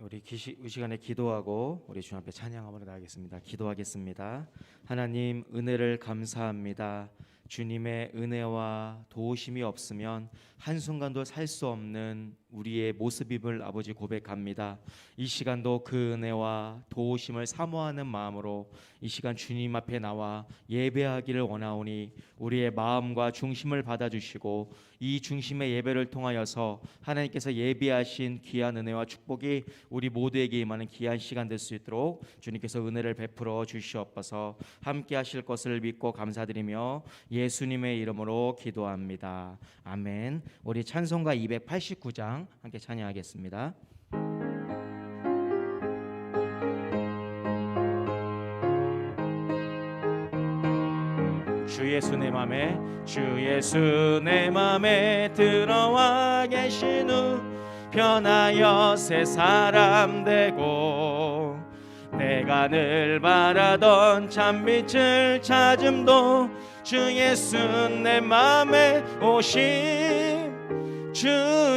우리 이 시간에 기도하고 우리 주님 앞에 찬양함으로 나가겠습니다. 기도하겠습니다. 하나님, 은혜를 감사합니다. 주님의 은혜와 도우심이 없으면 한순간도 살 수 없는 우리의 모습임을 아버지 고백합니다. 이 시간도 그 은혜와 도우심을 사모하는 마음으로 이 시간 주님 앞에 나와 예배하기를 원하오니 우리의 마음과 중심을 받아주시고 이 중심의 예배를 통하여서 하나님께서 예비하신 귀한 은혜와 축복이 우리 모두에게 임하는 귀한 시간 될 수 있도록 주님께서 은혜를 베풀어 주시옵소서. 함께 하실 것을 믿고 감사드리며 예수님의 이름으로 기도합니다. 아멘. 우리 찬송가 289장 함께 찬양하겠습니다. 주 예수 내 맘에, 주 예수 내 맘에 들어와 계신 후 편하여 새 사람 되고 내가 늘 바라던 참빛을 찾음도 주 예수 내 맘에 오심, 주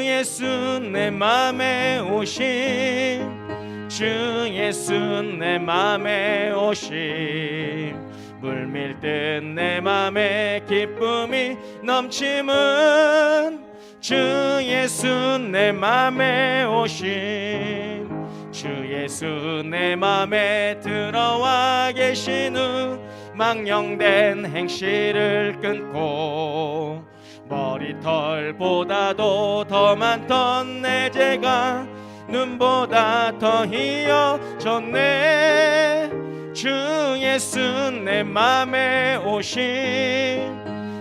예수 내 맘에 오심, 주 예수 내 맘에 오심. 물밀듯 내 맘에 기쁨이 넘침은 주 예수 내 맘에 오심, 주 예수 내 맘에 들어와 계신 후 망령된 행실을 끊고 머리털보다도 더 많던 내 죄가 눈보다 더 희어졌네. 주 예수 내 맘에 오심,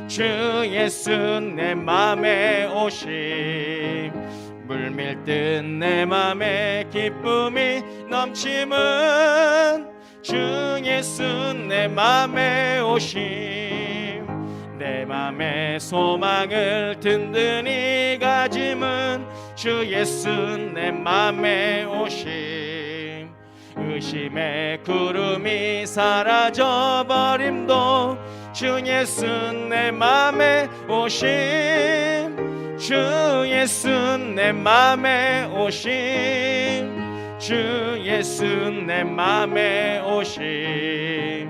주 예수 내 맘에 오심. 물밀듯 내 맘에 기쁨이 넘침은 주 예수 내 맘에 오심. 내 맘에 소망을 든든히 가짐은 주 예수 내 맘에 오심. 의심의 구름이 사라져버림도 주 예수 내 맘에 오심, 주 예수 내 맘에 오심, 주 예수 내 맘에 오심.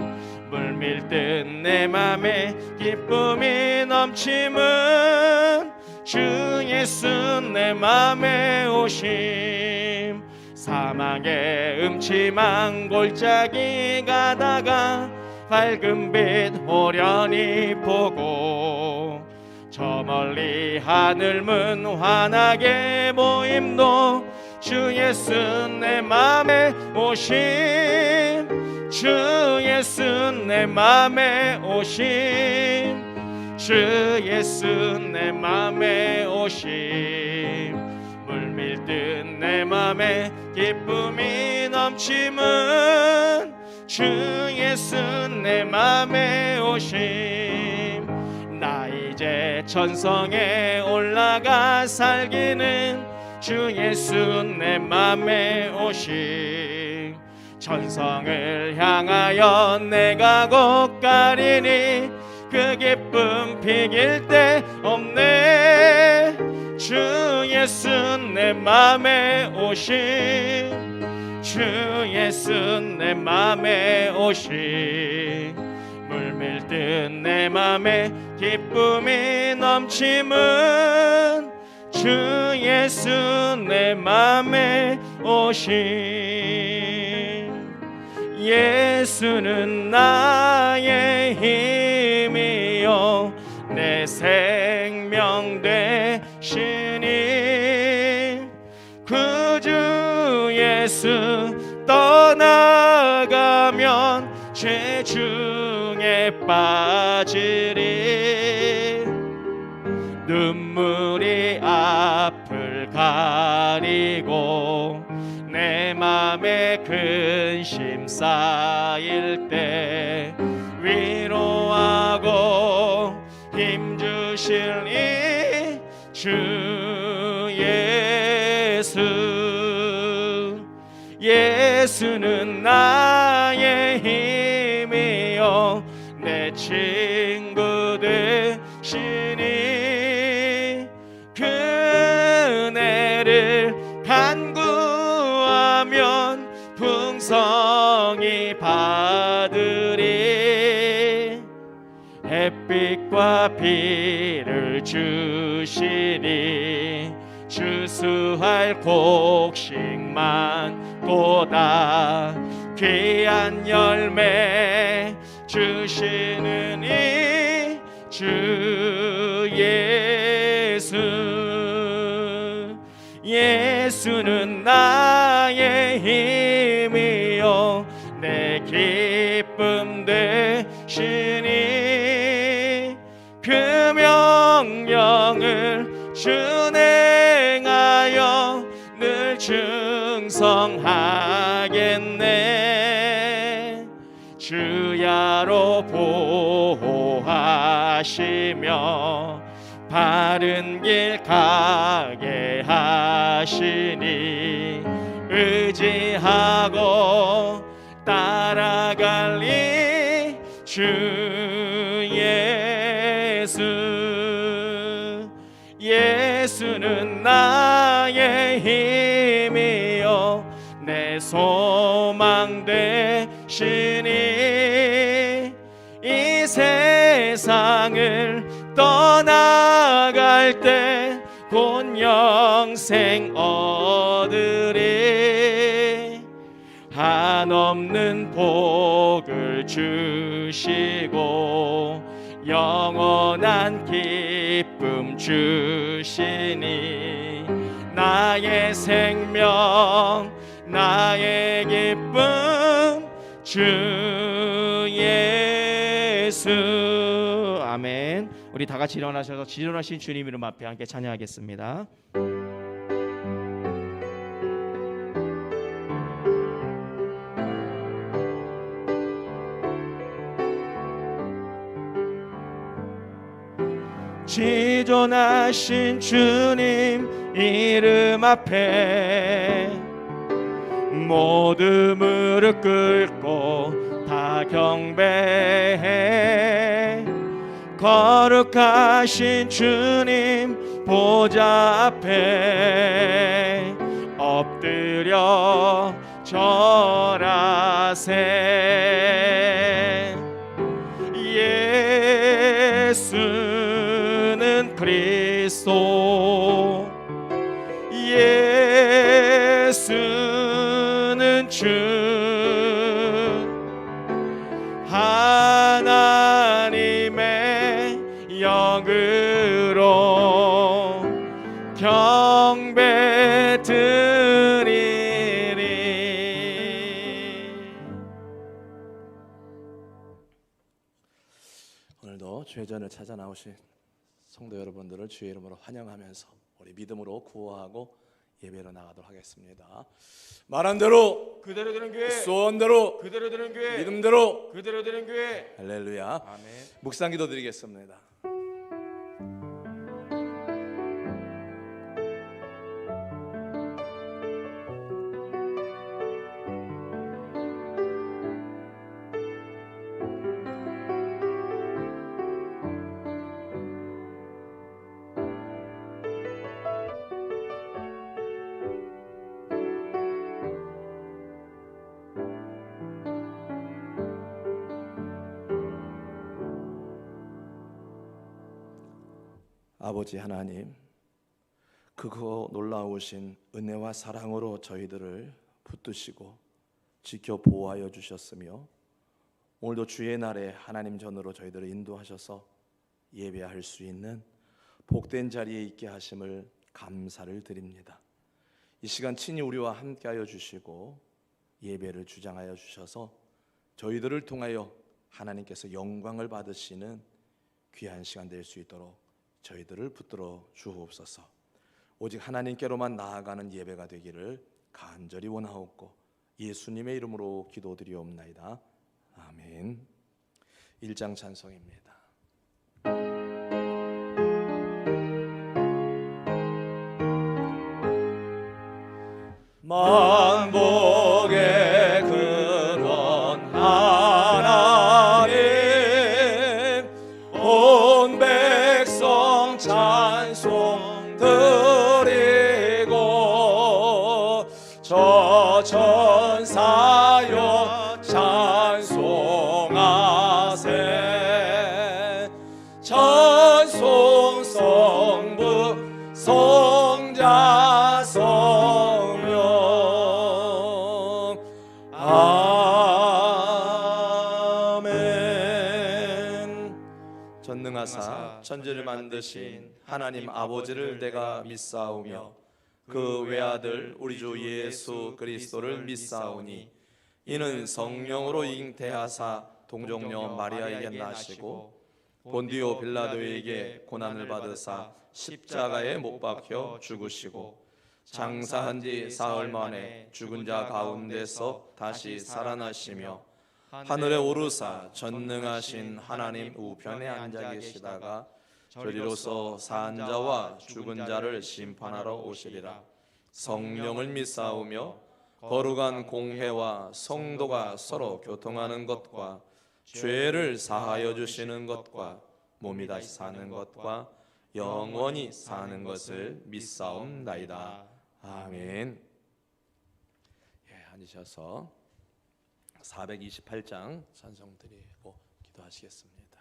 물밀듯 내 맘에 기쁨이 넘침은 주 예수 내 맘에 오심. 사망의 음침한 골짜기 가다가 밝은 빛 호련히 보고 저 멀리 하늘 문 환하게 보임도 주 예수 내 맘에 오심, 주 예수 내 맘에 오심, 주 예수 내 맘에 오심. 물밀듯 내 맘에 기쁨이 넘침은 주 예수 내 맘에 오심. 나 이제 천성에 올라가 살기는 주 예수 내 맘에 오심. 천성을 향하여 내가 곧 가리니 그 기쁨 비길 데 없네. 주 예수 내 맘에 오심, 주 예수 내 맘에 오심. 물밀듯 내 맘에 기쁨이 넘침은 주 예수 내 맘에 오심. 예수는 나의 힘이요 내 생명 되시니 그 주 예수 떠나가면 죄 중에 빠지리. 눈물이 앞을 가리고 내 맘에 근심 쌓일 때 위로하고 힘주실 이 주 예수. 예수는 나의 힘이요 내 친구 되시니 그 은혜를 간구하며 풍성히 받으리. 햇빛과 비를 주시니 추수할 곡식만 보다 귀한 열매 주시는 이 주 예수. 예수는 나의 힘이요 내 기쁨 되시니 그 명령을 준행하여 늘 충성하겠네. 주야로 보호하시며 바른 길 가게 하시니 의지하고 따라갈리 주 예수. 예수는 나의 힘이요 내 소망 되시니 이 세상을 떠나갈 때 곧 영생 얻으리. 한없는 복을 주시고 영원한 기쁨 주시니 나의 생명 나의 기쁨 주 예수. 아멘. 우리 다 같이 일어나셔서 지존하신 주님 이름 앞에 함께 찬양하겠습니다. 지존하신 주님 이름 앞에 모두 무릎 꿇고 다 경배해. 거룩하신 주님 보좌 앞에 엎드려 절하세. 예수는 그리스도 예수는 주 하나님의 영으로 경배 드리리. 오늘도 죄전을 찾아 나오신 성도 여러분들을 주의 이름으로 환영하면서 우리 믿음으로 구호하고 예배로 나가도록 하겠습니다. 말한 대로 그대로 되는 교회, 소원대로 그대로 되는 교회, 믿음대로 그대로 되는 교회. 할렐루야. 아멘. 묵상 기도 드리겠습니다. 아버지 하나님, 크고 놀라우신 은혜와 사랑으로 저희들을 붙드시고 지켜 보호하여 주셨으며 오늘도 주의 날에 하나님 전으로 저희들을 인도하셔서 예배할 수 있는 복된 자리에 있게 하심을 감사를 드립니다. 이 시간 친히 우리와 함께하여 주시고 예배를 주장하여 주셔서 저희들을 통하여 하나님께서 영광을 받으시는 귀한 시간 될 수 있도록 저희들을 붙들어 주옵소서. 오직 하나님께로만 나아가는 예배가 되기를 간절히 원하옵고 예수님의 이름으로 기도드리옵나이다. 아멘. 1장 찬송입니다. 만복의 근원 하나님 온 백성 찬송 드리고 저 천사 아멘. 전능하사 천지를 만드신 하나님 아버지를 내가 믿사오며 그 외아들 우리 주 예수 그리스도를 믿사오니 이는 성령으로 잉태하사 동정녀 마리아에게 나시고 본디오 빌라도에게 고난을 받으사 십자가에 못 박혀 죽으시고 장사한 뒤 사흘 만에 죽은 자 가운데서 다시 살아나시며 하늘에 오르사 전능하신 하나님 우편에 앉아 계시다가 저리로서 산 자와 죽은 자를 심판하러 오시리라. 성령을 믿사오며 거룩한 공회와 성도가 서로 교통하는 것과 죄를 사하여 주시는 것과 몸이 다시 사는 것과 영원히 사는 것을 믿사옵나이다. 아멘. 예, 앉으셔서 428장 찬송 드리고 기도하시겠습니다.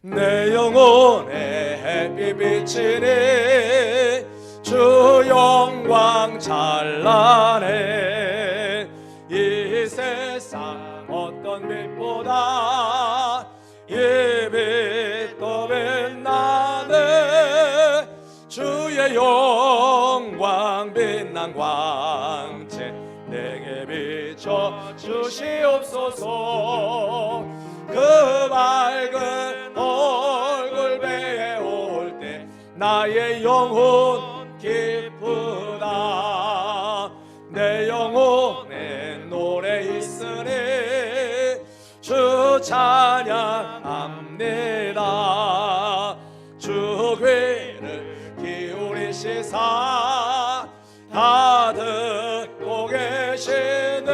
내 영혼의 햇빛 비치니 주 영광 찬란해. 이 세상 어떤 빛보다 이 빛도 빛나네. 주의 영광 빛난 광채 내게 비춰 주시옵소서. 그 밝은 얼굴 배울 때 나의 영혼 기쁘다. 내 영혼에 노래 있으니 주 찬양합니다. 주 귀를 기울이시사 다 듣고 계시네.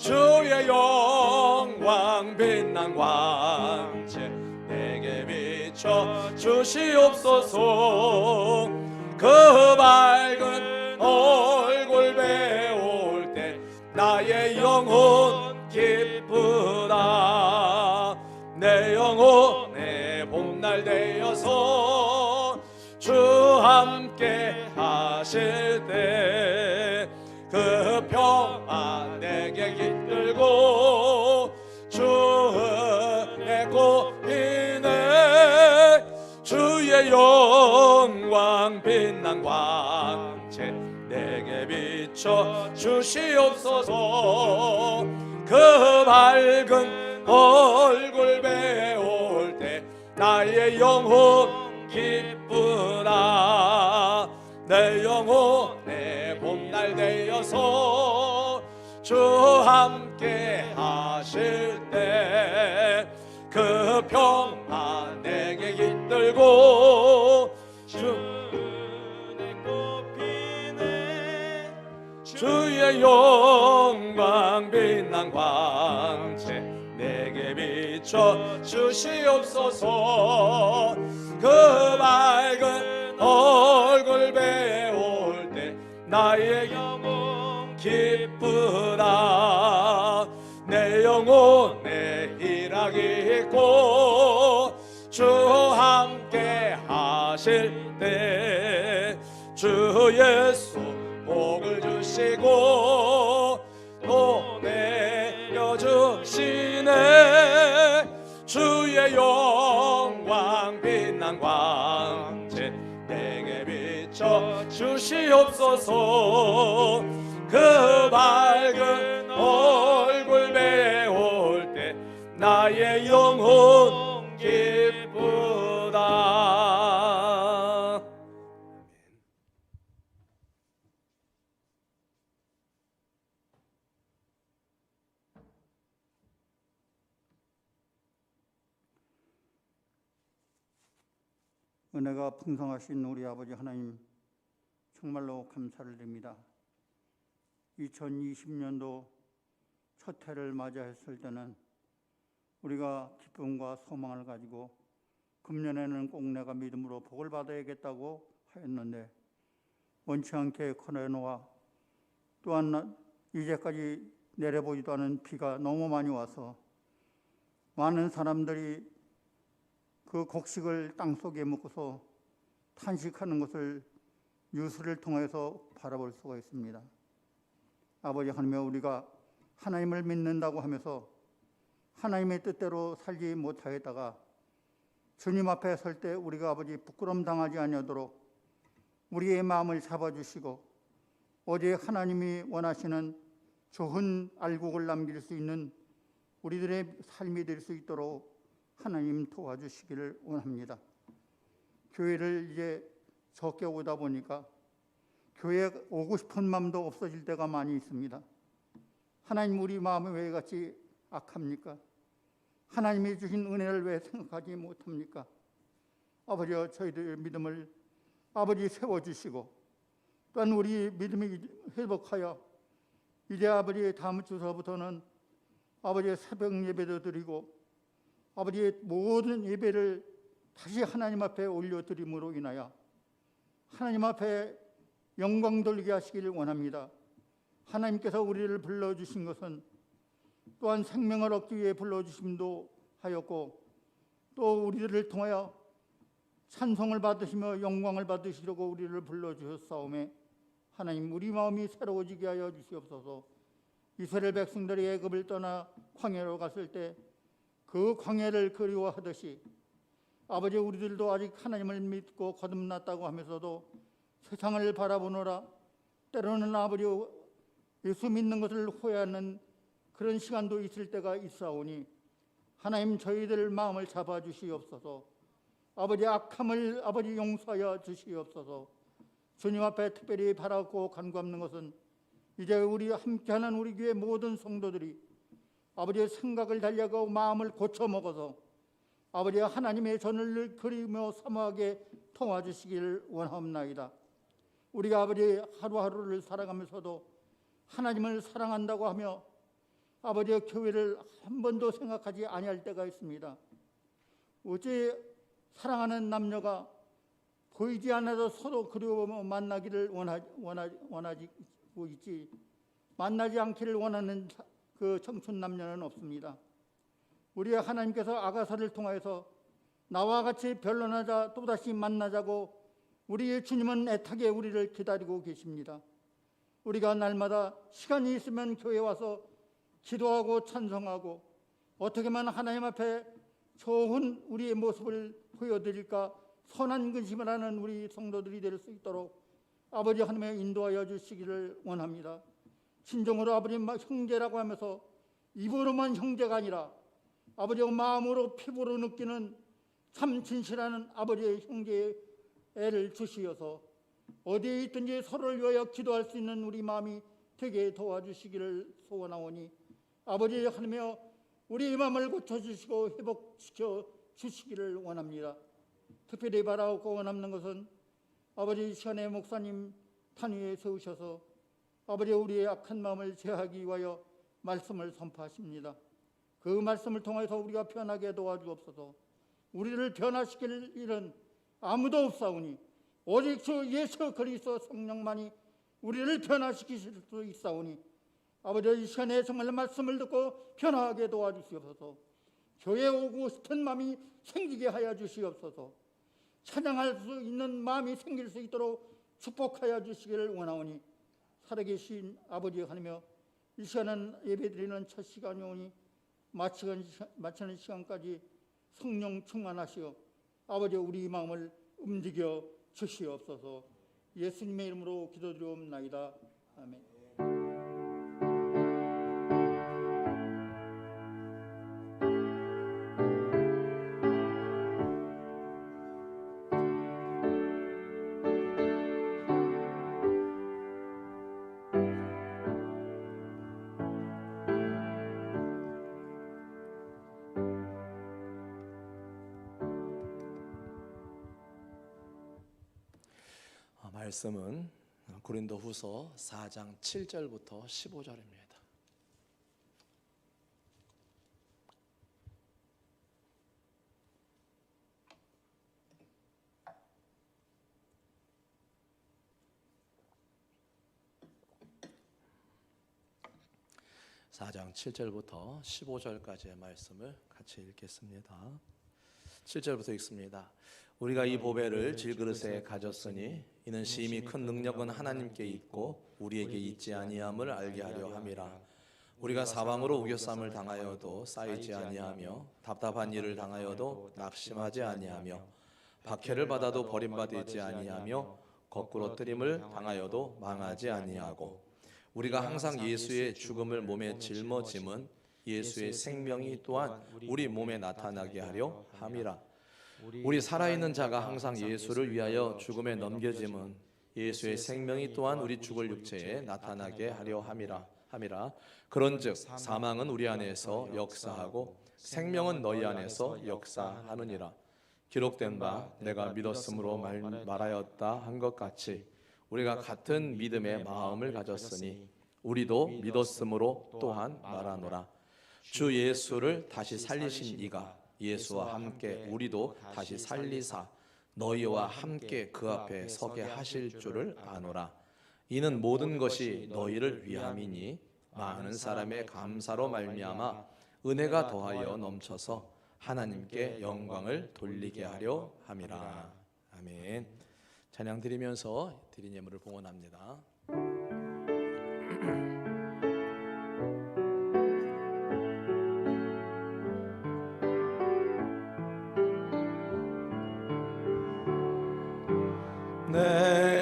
주의 영광 빛난 광채 내게 비춰 주시옵소서. 그 밝은 얼굴 배울 때 나의 영혼 기쁘다. 내 영혼의 봄날 되어서 주 함께 하실 때 그 평안 내게 깃들고 주 은혜 꽃피네. 주의 영광 빛난 광채 내게 비춰 주시옵소서. 그 밝은 얼굴 배울 때 나의 영혼 기쁘다. 내 영혼의 봄날 되어서 주 함께 하실 때 그 평안 내게 깃들고 주 은혜 꽃피네. 주의 영광 빛난 광채 내게 비춰 주시옵소서. 그 밝은 얼굴 배울 때 나의 영혼 기쁘다. 내 영혼에 희락이 있고 주 함께 하실 때 주 예수 복을 주시고 또 내려주시네. 주의 영광 빛난 광채 내게 비춰 주시옵소서. 그 밝은 얼굴 배울 때 나의 영혼 기쁘다. 은혜가 풍성하신 우리 아버지 하나님, 정말로 감사를 드립니다. 2020년도 첫 해를 맞이했을 때는 우리가 기쁨과 소망을 가지고 금년에는 꼭 내가 믿음으로 복을 받아야겠다고 하였는데 원치 않게 코로나와 또한 이제까지 내려보지도 않은 비가 너무 많이 와서 많은 사람들이 그 곡식을 땅속에 묻고서 탄식하는 것을 유수를 통해서 바라볼 수가 있습니다. 아버지 하나님, 우리가 하나님을 믿는다고 하면서 하나님의 뜻대로 살지 못하겠다가 주님 앞에 설 때 우리가 아버지 부끄럼 당하지 아니하도록 우리의 마음을 잡아주시고 오직 하나님이 원하시는 좋은 알곡을 남길 수 있는 우리들의 삶이 될 수 있도록 하나님 도와주시기를 원합니다. 교회를 이제 적게 오다 보니까 교회에 오고 싶은 마음도 없어질 때가 많이 있습니다. 하나님, 우리 마음이 왜 같이 악합니까? 하나님이 주신 은혜를 왜 생각하지 못합니까? 아버지여, 저희들의 믿음을 아버지 세워주시고 또한 우리 믿음이 회복하여 이제 아버지 다음 주서부터는 아버지의 새벽 예배도 드리고 아버지의 모든 예배를 다시 하나님 앞에 올려드림으로 인하여 하나님 앞에 영광 돌리게 하시기를 원합니다. 하나님께서 우리를 불러주신 것은 또한 생명을 얻기 위해 불러주심도 하였고 또 우리들을 통하여 찬송을 받으시며 영광을 받으시려고 우리를 불러주셨사오매 하나님, 우리 마음이 새로워지게 하여 주시옵소서. 이스라엘 백성들이 애굽을 떠나 광야로 갔을 때 그 광야를 그리워하듯이 아버지, 우리들도 아직 하나님을 믿고 거듭났다고 하면서도 세상을 바라보노라 때로는 아버지 예수 믿는 것을 후회하는 그런 시간도 있을 때가 있사오니 하나님, 저희들 마음을 잡아주시옵소서. 아버지, 악함을 아버지 용서하여 주시옵소서. 주님 앞에 특별히 바라고 간구하는 것은 이제 우리 함께하는 우리 교회 모든 성도들이 아버지의 생각을 달리하고 마음을 고쳐먹어서 아버지 하나님의 전을 그리며 사모하게 도와주시기를 원하옵나이다. 우리가 아버지 하루하루를 살아가면서도 하나님을 사랑한다고 하며 아버지의 교회를 한 번도 생각하지 아니할 때가 있습니다. 어째 사랑하는 남녀가 보이지 않아도 서로 그리워 만나기를 원하고 있지 만나지 않기를 원하는 그 청춘 남녀는 없습니다. 우리 하나님께서 아가사를 통하여서 나와 같이 변론하자 또다시 만나자고 우리의 주님은 애타게 우리를 기다리고 계십니다. 우리가 날마다 시간이 있으면 교회 와서 기도하고 찬송하고 어떻게만 하나님 앞에 좋은 우리의 모습을 보여드릴까 선한 근심을 하는 우리 성도들이 될 수 있도록 아버지 하나님의 인도하여 주시기를 원합니다. 진정으로 아버지 형제라고 하면서 입으로만 형제가 아니라 아버지의 마음으로 피부로 느끼는 참 진실한 아버지의 형제의 애를 주시어서 어디에 있든지 서로를 위하여 기도할 수 있는 우리 마음이 되게 도와주시기를 소원하오니 아버지 하나님여, 우리의 마음을 고쳐주시고 회복시켜 주시기를 원합니다. 특별히 바라고 원하는 것은 아버지 시간에 목사님 탄 위에 세우셔서 아버지 우리의 악한 마음을 제하기 위하여 말씀을 선포하십니다. 그 말씀을 통해서 우리가 변하게 도와주옵소서. 우리를 변화시킬 일은 아무도 없사오니 오직 주 예수 그리스도 성령만이 우리를 변화시키실 수 있사오니 아버지 이 시간에 정말 말씀을 듣고 변화하게 도와주시옵소서. 교회에 오고 싶은 마음이 생기게 하여 주시옵소서. 찬양할 수 있는 마음이 생길 수 있도록 축복하여 주시기를 원하오니 살아계신 아버지 하나님여, 이 시간은 예배드리는 첫 시간이 오니 마치는 시간까지 성령 충만하시어 아버지 우리 마음을 움직여 주시옵소서. 예수님의 이름으로 기도드리옵나이다. 아멘. 말씀은 고린도후서 4장 7절부터 15절입니다. (4장 7절부터 15절까지의) 말씀을 같이 읽겠습니다. 7절부터 읽습니다. 우리가 이 보배를 질그릇에 가졌으니 이는 심히 큰 능력은 하나님께 있고 우리에게 있지 아니함을 알게 하려 함이라. 우리가 사방으로 우겨쌈을 당하여도 쌓이지 아니하며 답답한 일을 당하여도 낙심하지 아니하며 박해를 받아도 버림받지 아니하며 거꾸로 뜨림을 당하여도 망하지 아니하고 우리가 항상 예수의 죽음을 몸에 짊어짐은 예수의 생명이 또한 우리 몸에 나타나게 하려 함이라. 우리 살아있는 자가 항상 예수를 위하여 죽음에 넘겨짐은 예수의 생명이 또한 우리 죽을 육체에 나타나게 하려 함이라. 그런즉 사망은 우리 안에서 역사하고 생명은 너희 안에서 역사하느니라. 기록된 바 내가 믿었으므로 말하였다 한 것 같이 우리가 같은 믿음의 마음을 가졌으니 우리도 믿었으므로 또한 말하노라. 주 예수를 다시 살리신 이가 예수와 함께 우리도 다시 살리사 너희와 함께 그 앞에 서게 하실 줄을 아노라. 이는 모든 것이 너희를 위함이니 많은 사람의 감사로 말미암아 은혜가 더하여 넘쳐서 하나님께 영광을 돌리게 하려 함이라. 아멘. 찬양 드리면서 드린 예물을 봉헌합니다.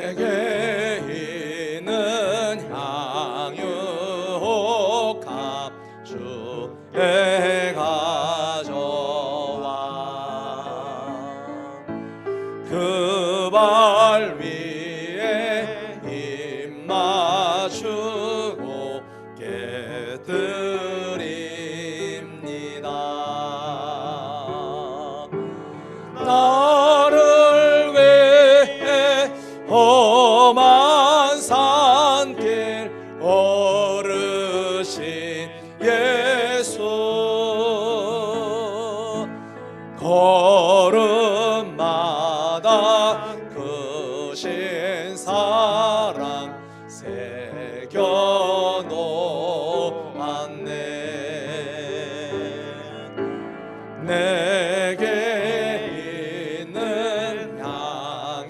내게 있는 향유옥합 주에 가져와 그 발 위에 입 맞추고 깨뜨립니다. 나를 위해 험한 산길 오르신 예수 걸음마다 크신 사랑 새겨 놓았네. 내게 있는 향유옥합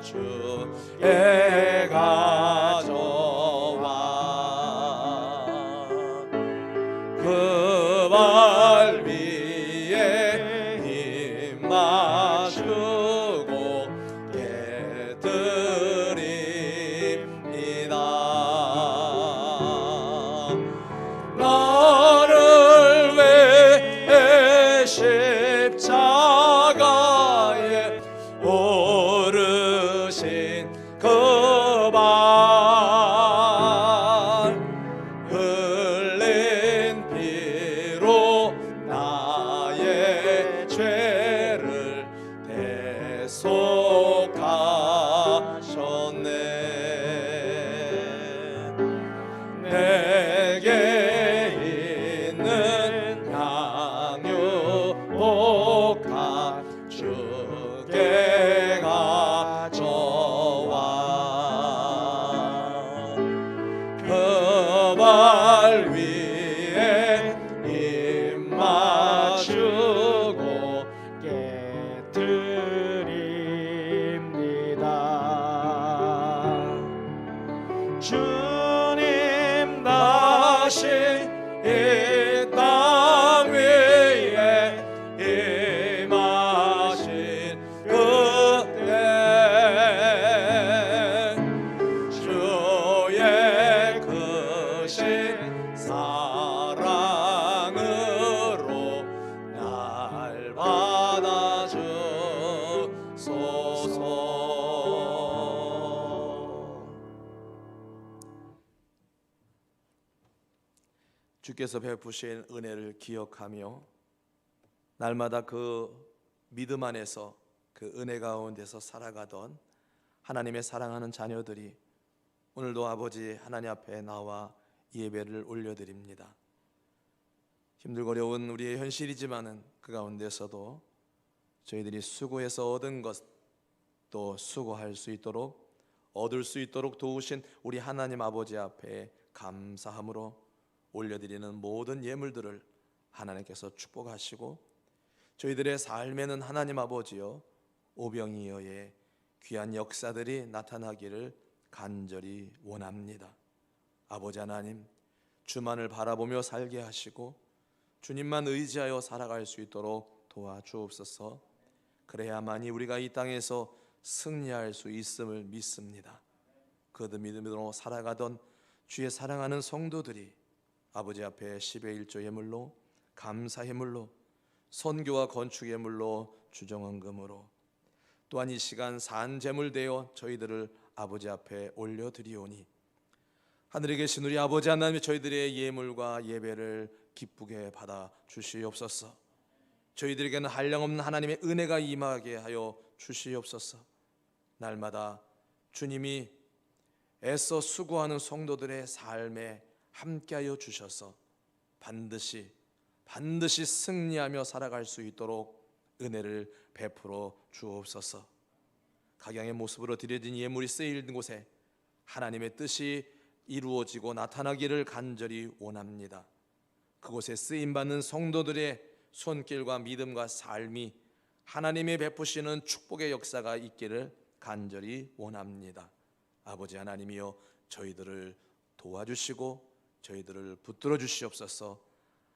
주에 가져와 그 발 위에 입 맞추고 깨뜨립니다. 나를 위해 십자가에 오르신 그 발 흘린 피로 나의 죄를 대속하셨네. 내게 있는 향유옥합 주께 가져와 그 발 위에 입 맞추고 깨뜨립니다. 주님 다시 이 땅 위에 임하신 그때 주의 크신 사랑으로 날 받아주소서. 주께서 베푸신 은혜를 기억하며 날마다 그 믿음 안에서 그 은혜 가운데서 살아가던 하나님의 사랑하는 자녀들이 오늘도 아버지 하나님 앞에 나와 예배를 올려드립니다. 힘들고 어려운 우리의 현실이지만은 그 가운데서도 저희들이 수고해서 얻은 것 또 수고할 수 있도록 얻을 수 있도록 도우신 우리 하나님 아버지 앞에 감사함으로 올려드리는 모든 예물들을 하나님께서 축복하시고 저희들의 삶에는 하나님 아버지여 오병이어의 귀한 역사들이 나타나기를 간절히 원합니다. 아버지 하나님, 주만을 바라보며 살게 하시고 주님만 의지하여 살아갈 수 있도록 도와주옵소서. 그래야만이 우리가 이 땅에서 승리할 수 있음을 믿습니다. 그 믿음으로 살아가던 주의 사랑하는 성도들이 아버지 앞에 10의 1조 예물로, 감사 예물로, 선교와 건축 예물로, 주정헌금으로, 또한 이 시간 산제물 되어 저희들을 아버지 앞에 올려드리오니 하늘에 계신 우리 아버지 하나님, 저희들의 예물과 예배를 기쁘게 받아 주시옵소서. 저희들에게는 한량없는 하나님의 은혜가 임하게 하여 주시옵소서. 날마다 주님이 애써 수고하는 성도들의 삶에 함께하여 주셔서 반드시 승리하며 살아갈 수 있도록 은혜를 베풀어 주옵소서. 각양의 모습으로 드려진 예물이 쓰이는 곳에 하나님의 뜻이 이루어지고 나타나기를 간절히 원합니다. 그곳에 쓰임받는 성도들의 손길과 믿음과 삶이 하나님의 베푸시는 축복의 역사가 있기를 간절히 원합니다. 아버지 하나님이여, 저희들을 도와주시고 저희들을 붙들어 주시옵소서.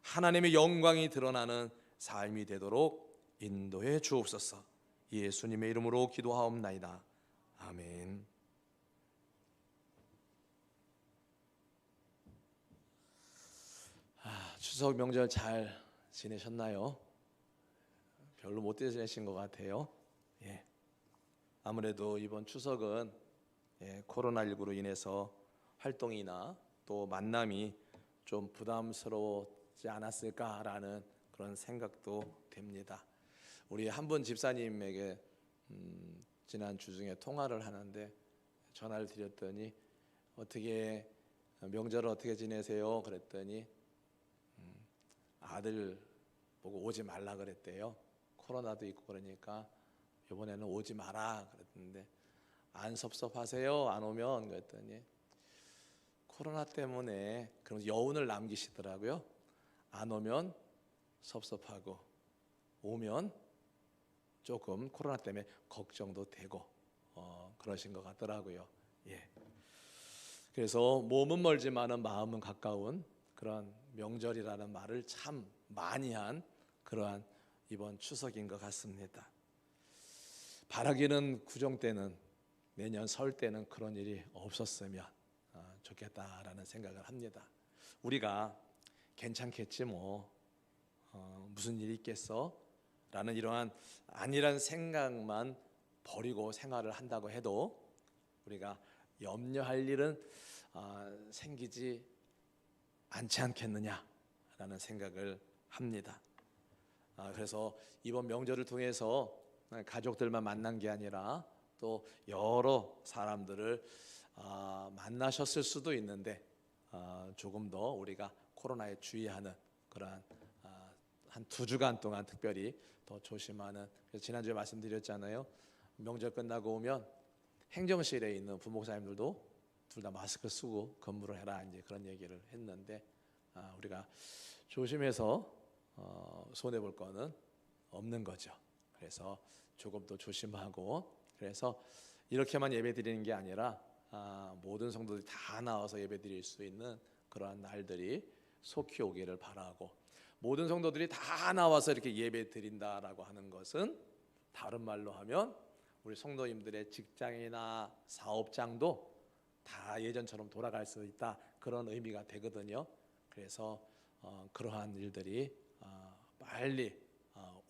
하나님의 영광이 드러나는 삶이 되도록 인도해 주옵소서. 예수님의 이름으로 기도하옵나이다. 아멘. 추석 명절 잘 지내셨나요? 별로 못 지내신 것 같아요. 아무래도 이번 추석은 코로나19로 인해서 활동이나 또 만남이 좀 부담스러웠지 않았을까라는 그런 생각도 됩니다. 우리 한 분 집사님에게 지난 주 중에 통화를 하는데 전화를 드렸더니 어떻게 명절을 어떻게 지내세요? 그랬더니 아들 보고 오지 말라 그랬대요. 코로나도 있고 그러니까 이번에는 오지 마라 그랬는데, 안 섭섭하세요? 안 오면? 그랬더니 코로나 때문에 그런 여운을 남기시더라고요. 안 오면 섭섭하고 오면 조금 코로나 때문에 걱정도 되고 그러신 것 같더라고요. 그래서 몸은 멀지만은 마음은 가까운 그런 명절이라는 말을 참 많이 한 그러한 이번 추석인 것 같습니다. 바라기는 구정 때는, 내년 설 때는 그런 일이 없었으면 좋겠다라는 생각을 합니다. 우리가 괜찮겠지 뭐 무슨 일이 있겠어? 라는 이러한 안일한 생각만 버리고 생활을 한다고 해도 우리가 염려할 일은 생기지 않지 않겠느냐라는 생각을 합니다. 그래서 이번 명절을 통해서 가족들만 만난 게 아니라 또 여러 사람들을 만나셨을 수도 있는데 조금 더 우리가 코로나에 주의하는 그러한 한 2주간 동안 특별히 더 조심하는, 그래서 지난주에 말씀드렸잖아요. 명절 끝나고 오면 행정실에 있는 부목사님들도 둘 다 마스크 쓰고 근무를 해라, 이제 그런 얘기를 했는데 우리가 조심해서 손해 볼 거는 없는 거죠. 그래서 조금 더 조심하고, 그래서 이렇게만 예배드리는 게 아니라 모든 성도들이 다 나와서 예배드릴 수 있는 그러한 날들이 속히 오기를 바라고, 모든 성도들이 다 나와서 이렇게 예배드린다라고 하는 것은 다른 말로 하면 우리 성도님들의 직장이나 사업장도 다 예전처럼 돌아갈 수 있다, 그런 의미가 되거든요. 그래서 그러한 일들이 빨리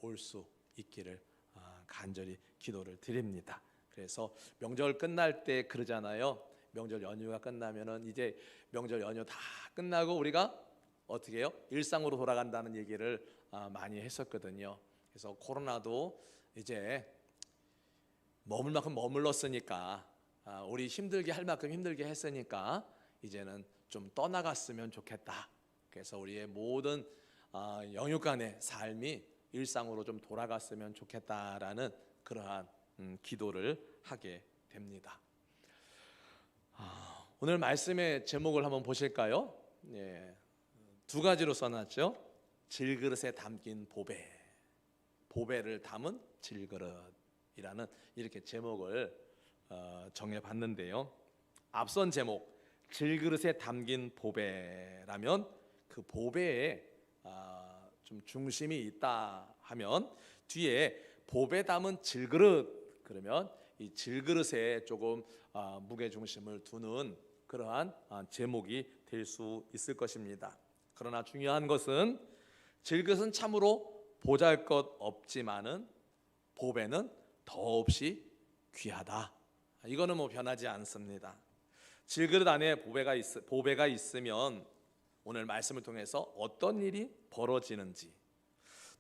올 수 있기를 간절히 기도를 드립니다. 그래서 명절 끝날 때 그러잖아요. 명절 연휴가 끝나면은 이제 명절 연휴 다 끝나고 우리가 어떻게 해요? 일상으로 돌아간다는 얘기를 많이 했었거든요. 그래서 코로나도 이제 머물 만큼 머물렀으니까, 우리 힘들게 할 만큼 힘들게 했으니까 이제는 좀 떠나갔으면 좋겠다. 그래서 우리의 모든 영육간의 삶이 일상으로 좀 돌아갔으면 좋겠다라는 그러한 기도를 하게 됩니다. 오늘 말씀의 제목을 한번 보실까요? 2가지로 써놨죠. 질그릇에 담긴 보배, 보배를 담은 질그릇이라는 이렇게 제목을 정해봤는데요. 앞선 제목 질그릇에 담긴 보배라면 그 보배에 좀 중심이 있다 하면 뒤에 보배 담은 질그릇 그러면 이 질그릇에 조금 무게 중심을 두는 그러한 제목이 될 수 있을 것입니다. 그러나 중요한 것은 질그릇은 참으로 보잘것없지만은 보배는 더없이 귀하다. 이거는 뭐 변하지 않습니다. 질그릇 안에 보배가 있으면 오늘 말씀을 통해서 어떤 일이 벌어지는지,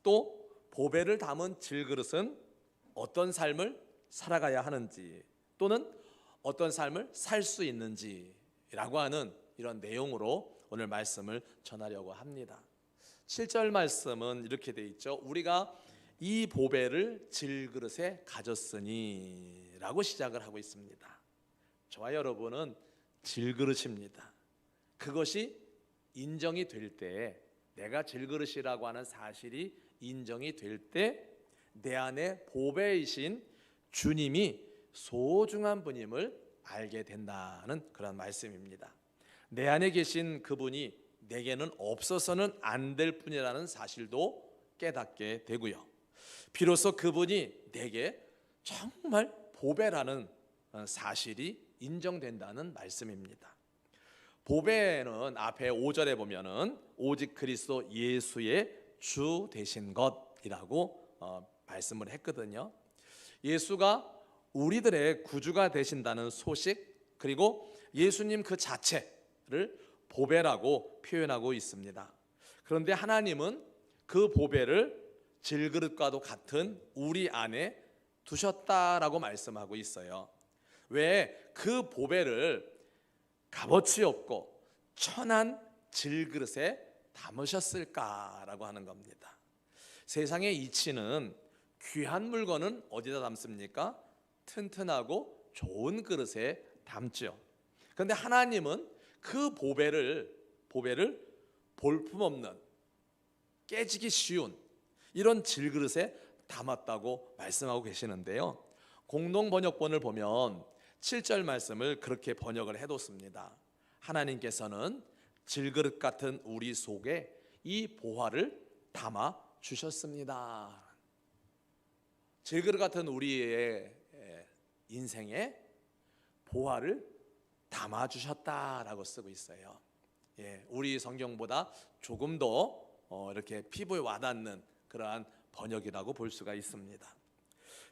또 보배를 담은 질그릇은 어떤 삶을 살아가야 하는지, 또는 어떤 삶을 살 수 있는지라고 하는 이런 내용으로 오늘 말씀을 전하려고 합니다. 7절 말씀은 이렇게 돼 있죠. 우리가 이 보배를 질그릇에 가졌으니 라고 시작을 하고 있습니다. 저와 여러분은 질그릇입니다. 그것이 인정이 될 때, 내가 질그릇이라고 하는 사실이 인정이 될 때 내 안에 보배이신 주님이 소중한 분임을 알게 된다는 그런 말씀입니다. 내 안에 계신 그분이 내게는 없어서는 안 될 뿐이라는 사실도 깨닫게 되고요. 비로소 그분이 내게 정말 보배라는 사실이 인정된다는 말씀입니다. 보배는 앞에 5절에 보면은 오직 그리스도 예수의 주 되신 것이라고 말씀을 했거든요. 예수가 우리들의 구주가 되신다는 소식, 그리고 예수님 그 자체를 보배라고 표현하고 있습니다. 그런데 하나님은 그 보배를 질그릇과도 같은 우리 안에 두셨다라고 말씀하고 있어요. 왜 그 보배를 값어치 없고 천한 질그릇에 담으셨을까라고 하는 겁니다. 세상의 이치는 귀한 물건은 어디다 담습니까? 튼튼하고 좋은 그릇에 담죠. 그런데 하나님은 그 보배를 볼품없는, 깨지기 쉬운 이런 질그릇에 담았다고 말씀하고 계시는데요. 공동 번역본을 보면 7절 말씀을 그렇게 번역을 해뒀습니다. 하나님께서는 질그릇 같은 우리 속에 이 보화를 담아 주셨습니다. 질그릇 같은 우리의 인생에 보화를 담아 주셨다라고 쓰고 있어요. 우리 성경보다 조금 더 이렇게 피부에 와닿는 그러한 번역이라고 볼 수가 있습니다.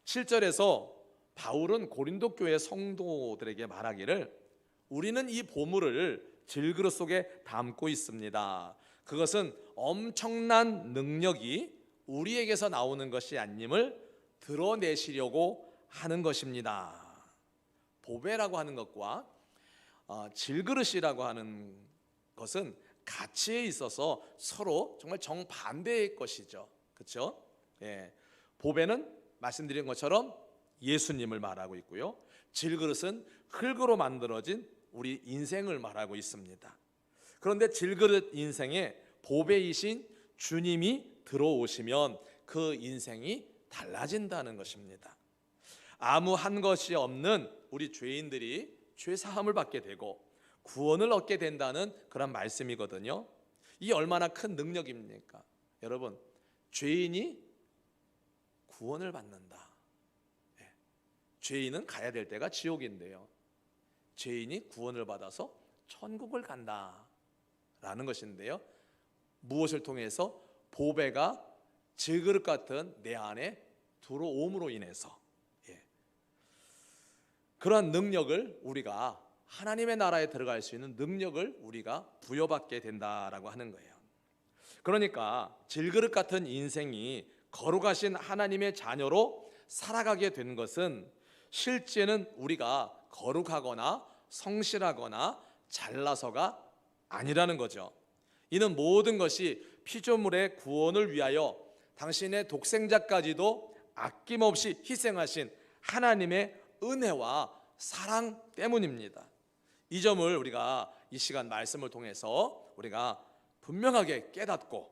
7절에서 바울은 고린도 교회 성도들에게 말하기를 우리는 이 보물을 질그릇 속에 담고 있습니다. 그것은 엄청난 능력이 우리에게서 나오는 것이 아님을 드러내시려고 하는 것입니다. 보배라고 하는 것과 질그릇이라고 하는 것은 가치에 있어서 서로 정말 정반대의 것이죠. 그렇죠? 보배는 말씀드린 것처럼 예수님을 말하고 있고요. 질그릇은 흙으로 만들어진 우리 인생을 말하고 있습니다. 그런데 질그릇 인생에 보배이신 주님이 들어오시면 그 인생이 달라진다는 것입니다. 아무 한 것이 없는 우리 죄인들이 죄 사함을 받게 되고 구원을 얻게 된다는 그런 말씀이거든요. 이게 얼마나 큰 능력입니까? 여러분, 죄인이 구원을 받는다. 죄인은 가야 될 때가 지옥인데요. 죄인이 구원을 받아서 천국을 간다라는 것인데요. 무엇을 통해서? 보배가 질그릇 같은 내 안에 들어옴으로 인해서 그러한 능력을 우리가 하나님의 나라에 들어갈 수 있는 능력을 우리가 부여받게 된다라고 하는 거예요. 그러니까 질그릇 같은 인생이 거룩하신 하나님의 자녀로 살아가게 된 것은 실제는 우리가 거룩하거나 성실하거나 잘나서가 아니라는 거죠. 이는 모든 것이 피조물의 구원을 위하여 당신의 독생자까지도 아낌없이 희생하신 하나님의 은혜와 사랑 때문입니다. 이 점을 우리가 이 시간 말씀을 통해서 우리가 분명하게 깨닫고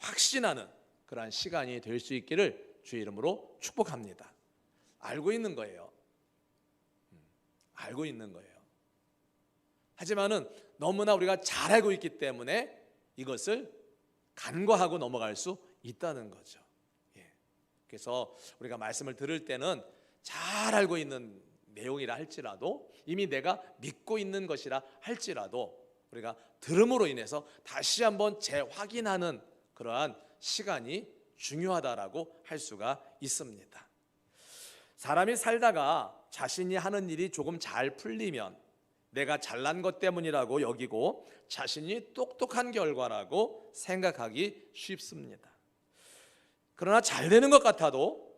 확신하는 그러한 시간이 될 수 있기를 주의 이름으로 축복합니다. 알고 있는 거예요. 알고 있는 거예요. 하지만은 너무나 우리가 잘 알고 있기 때문에 이것을 간과하고 넘어갈 수 있다는 거죠. 그래서 우리가 말씀을 들을 때는 잘 알고 있는 내용이라 할지라도, 이미 내가 믿고 있는 것이라 할지라도 우리가 들음으로 인해서 다시 한번 재확인하는 그러한 시간이 중요하다라고 할 수가 있습니다. 사람이 살다가 자신이 하는 일이 조금 잘 풀리면 내가 잘난 것 때문이라고 여기고 자신이 똑똑한 결과라고 생각하기 쉽습니다. 그러나 잘 되는 것 같아도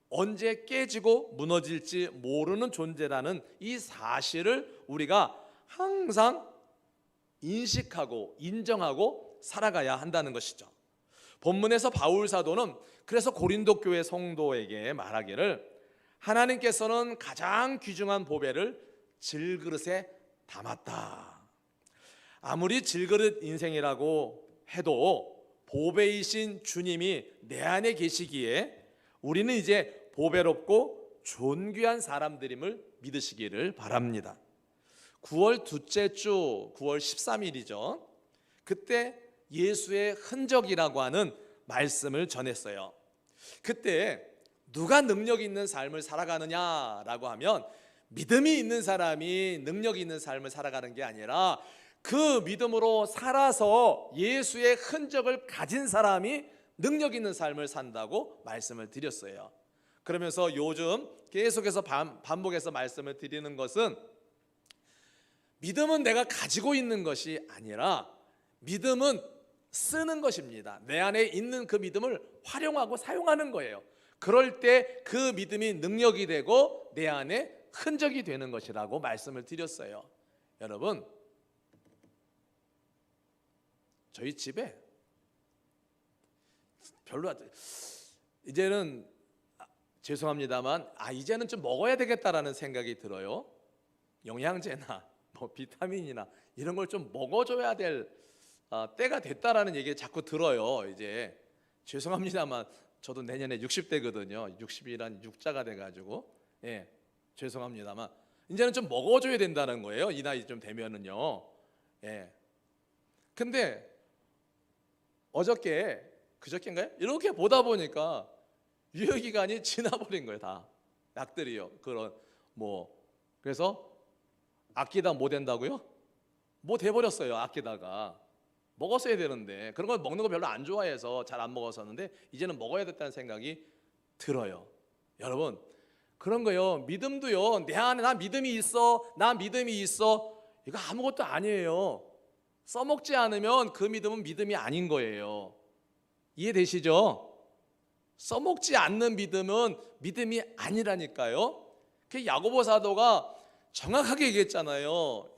언제 깨지고 무너질지 모르는 존재라는 이 사실을 우리가 항상 인식하고 인정하고 살아가야 한다는 것이죠. 본문에서 바울 사도는 그래서 고린도 교회 성도에게 말하기를, 하나님께서는 가장 귀중한 보배를 질그릇에 담았다. 아무리 질그릇 인생이라고 해도 보배이신 주님이 내 안에 계시기에 우리는 이제 보배롭고 존귀한 사람들임을 믿으시기를 바랍니다. 9월 둘째 주 9월 13일이죠. 그때 예수의 흔적이라고 하는 말씀을 전했어요. 그때 누가 능력 있는 삶을 살아가느냐라고 하면 믿음이 있는 사람이 능력 있는 삶을 살아가는 게 아니라 그 믿음으로 살아서 예수의 흔적을 가진 사람이 능력 있는 삶을 산다고 말씀을 드렸어요. 그러면서 요즘 계속해서 반복해서 말씀을 드리는 것은, 믿음은 내가 가지고 있는 것이 아니라 믿음은 쓰는 것입니다. 내 안에 있는 그 믿음을 활용하고 사용하는 거예요. 그럴 때 그 믿음이 능력이 되고 내 안에 흔적이 되는 것이라고 말씀을 드렸어요. 여러분, 저희 집에 별로 이제는 죄송합니다만 이제는 좀 먹어야 되겠다라는 생각이 들어요. 영양제나 뭐 비타민이나 이런 걸 좀 먹어줘야 될 때가 됐다라는 얘기 자꾸 들어요. 이제 죄송합니다만 저도 내년에 60대거든요. 60이란 6자가 돼가지고 죄송합니다만 이제는 좀 먹어줘야 된다는 거예요. 이 나이 좀 되면은요. 근데 그저께인가요? 이렇게 보다 보니까 유효기간이 지나버린 거예요. 다 약들이요. 그래서 아끼다 못 된다고요? 못 해버렸어요. 아끼다가 먹었어야 되는데, 그런 걸 먹는 거 별로 안 좋아해서 잘 안 먹었었는데 이제는 먹어야 됐다는 생각이 들어요. 여러분, 그런 거요. 믿음도요. 내 안에 나 믿음이 있어, 이거 아무것도 아니에요. 써먹지 않으면 그 믿음은 믿음이 아닌 거예요. 이해되시죠? 써먹지 않는 믿음은 믿음이 아니라니까요. 그 야고보 사도가 정확하게 얘기했잖아요.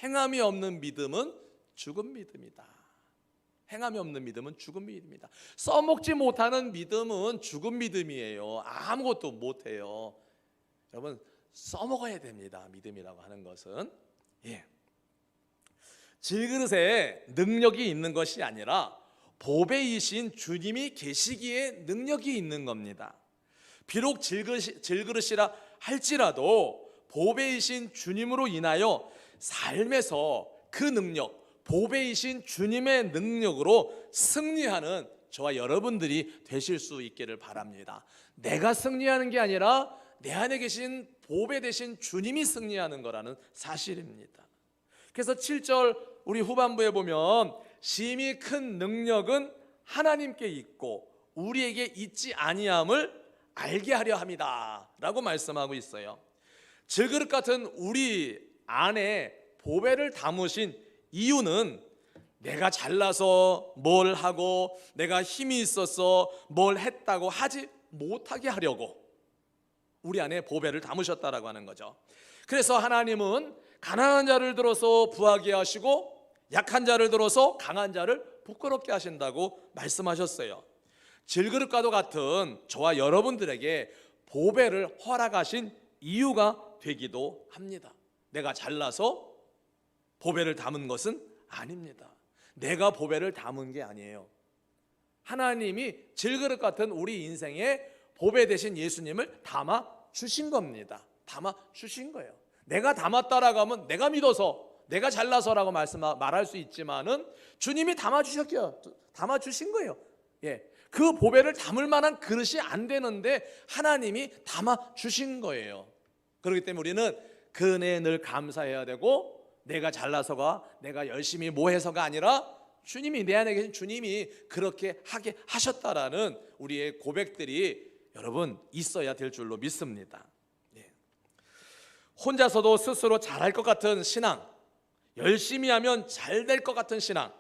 행함이 없는 믿음은 죽은 믿음이다. 행함이 없는 믿음은 죽은 믿음이다. 써먹지 못하는 믿음은 죽은 믿음이에요. 아무것도 못해요. 여러분, 써먹어야 됩니다. 믿음이라고 하는 것은. 질그릇에 능력이 있는 것이 아니라 보배이신 주님이 계시기에 능력이 있는 겁니다. 비록 질그릇이라 할지라도 보배이신 주님으로 인하여 삶에서 그 능력, 보배이신 주님의 능력으로 승리하는 저와 여러분들이 되실 수 있기를 바랍니다. 내가 승리하는 게 아니라 내 안에 계신 보배 되신 주님이 승리하는 거라는 사실입니다. 그래서 7절 우리 후반부에 보면, 심히 큰 능력은 하나님께 있고 우리에게 있지 아니함을 알게 하려 함이다 라고 말씀하고 있어요. 질그릇 같은 우리 안에 보배를 담으신 이유는 내가 잘나서 뭘 하고 내가 힘이 있어서 뭘 했다고 하지 못하게 하려고 우리 안에 보배를 담으셨다라고 하는 거죠. 그래서 하나님은 가난한 자를 들어서 부하게 하시고 약한 자를 들어서 강한 자를 부끄럽게 하신다고 말씀하셨어요. 질그릇과도 같은 저와 여러분들에게 보배를 허락하신 이유가 되기도 합니다. 내가 잘나서 보배를 담은 것은 아닙니다. 내가 보배를 담은 게 아니에요. 하나님이 질그릇 같은 우리 인생에 보배 되신 예수님을 담아 주신 겁니다. 담아 주신 거예요. 내가 담았다라고 하면 내가 믿어서, 내가 잘나서라고 말할 수 있지만은 주님이 담아 주신 거예요. 예. 그 보배를 담을 만한 그릇이 안 되는데 하나님이 담아 주신 거예요. 그렇기 때문에 우리는 그 은혜에 늘 감사해야 되고, 내가 잘나서가, 내가 열심히 뭐 해서가 아니라 주님이, 내 안에 계신 주님이 그렇게 하게 하셨다라는 우리의 고백들이 여러분 있어야 될 줄로 믿습니다. 예. 혼자서도 스스로 잘할 것 같은 신앙, 열심히 하면 잘 될 것 같은 신앙,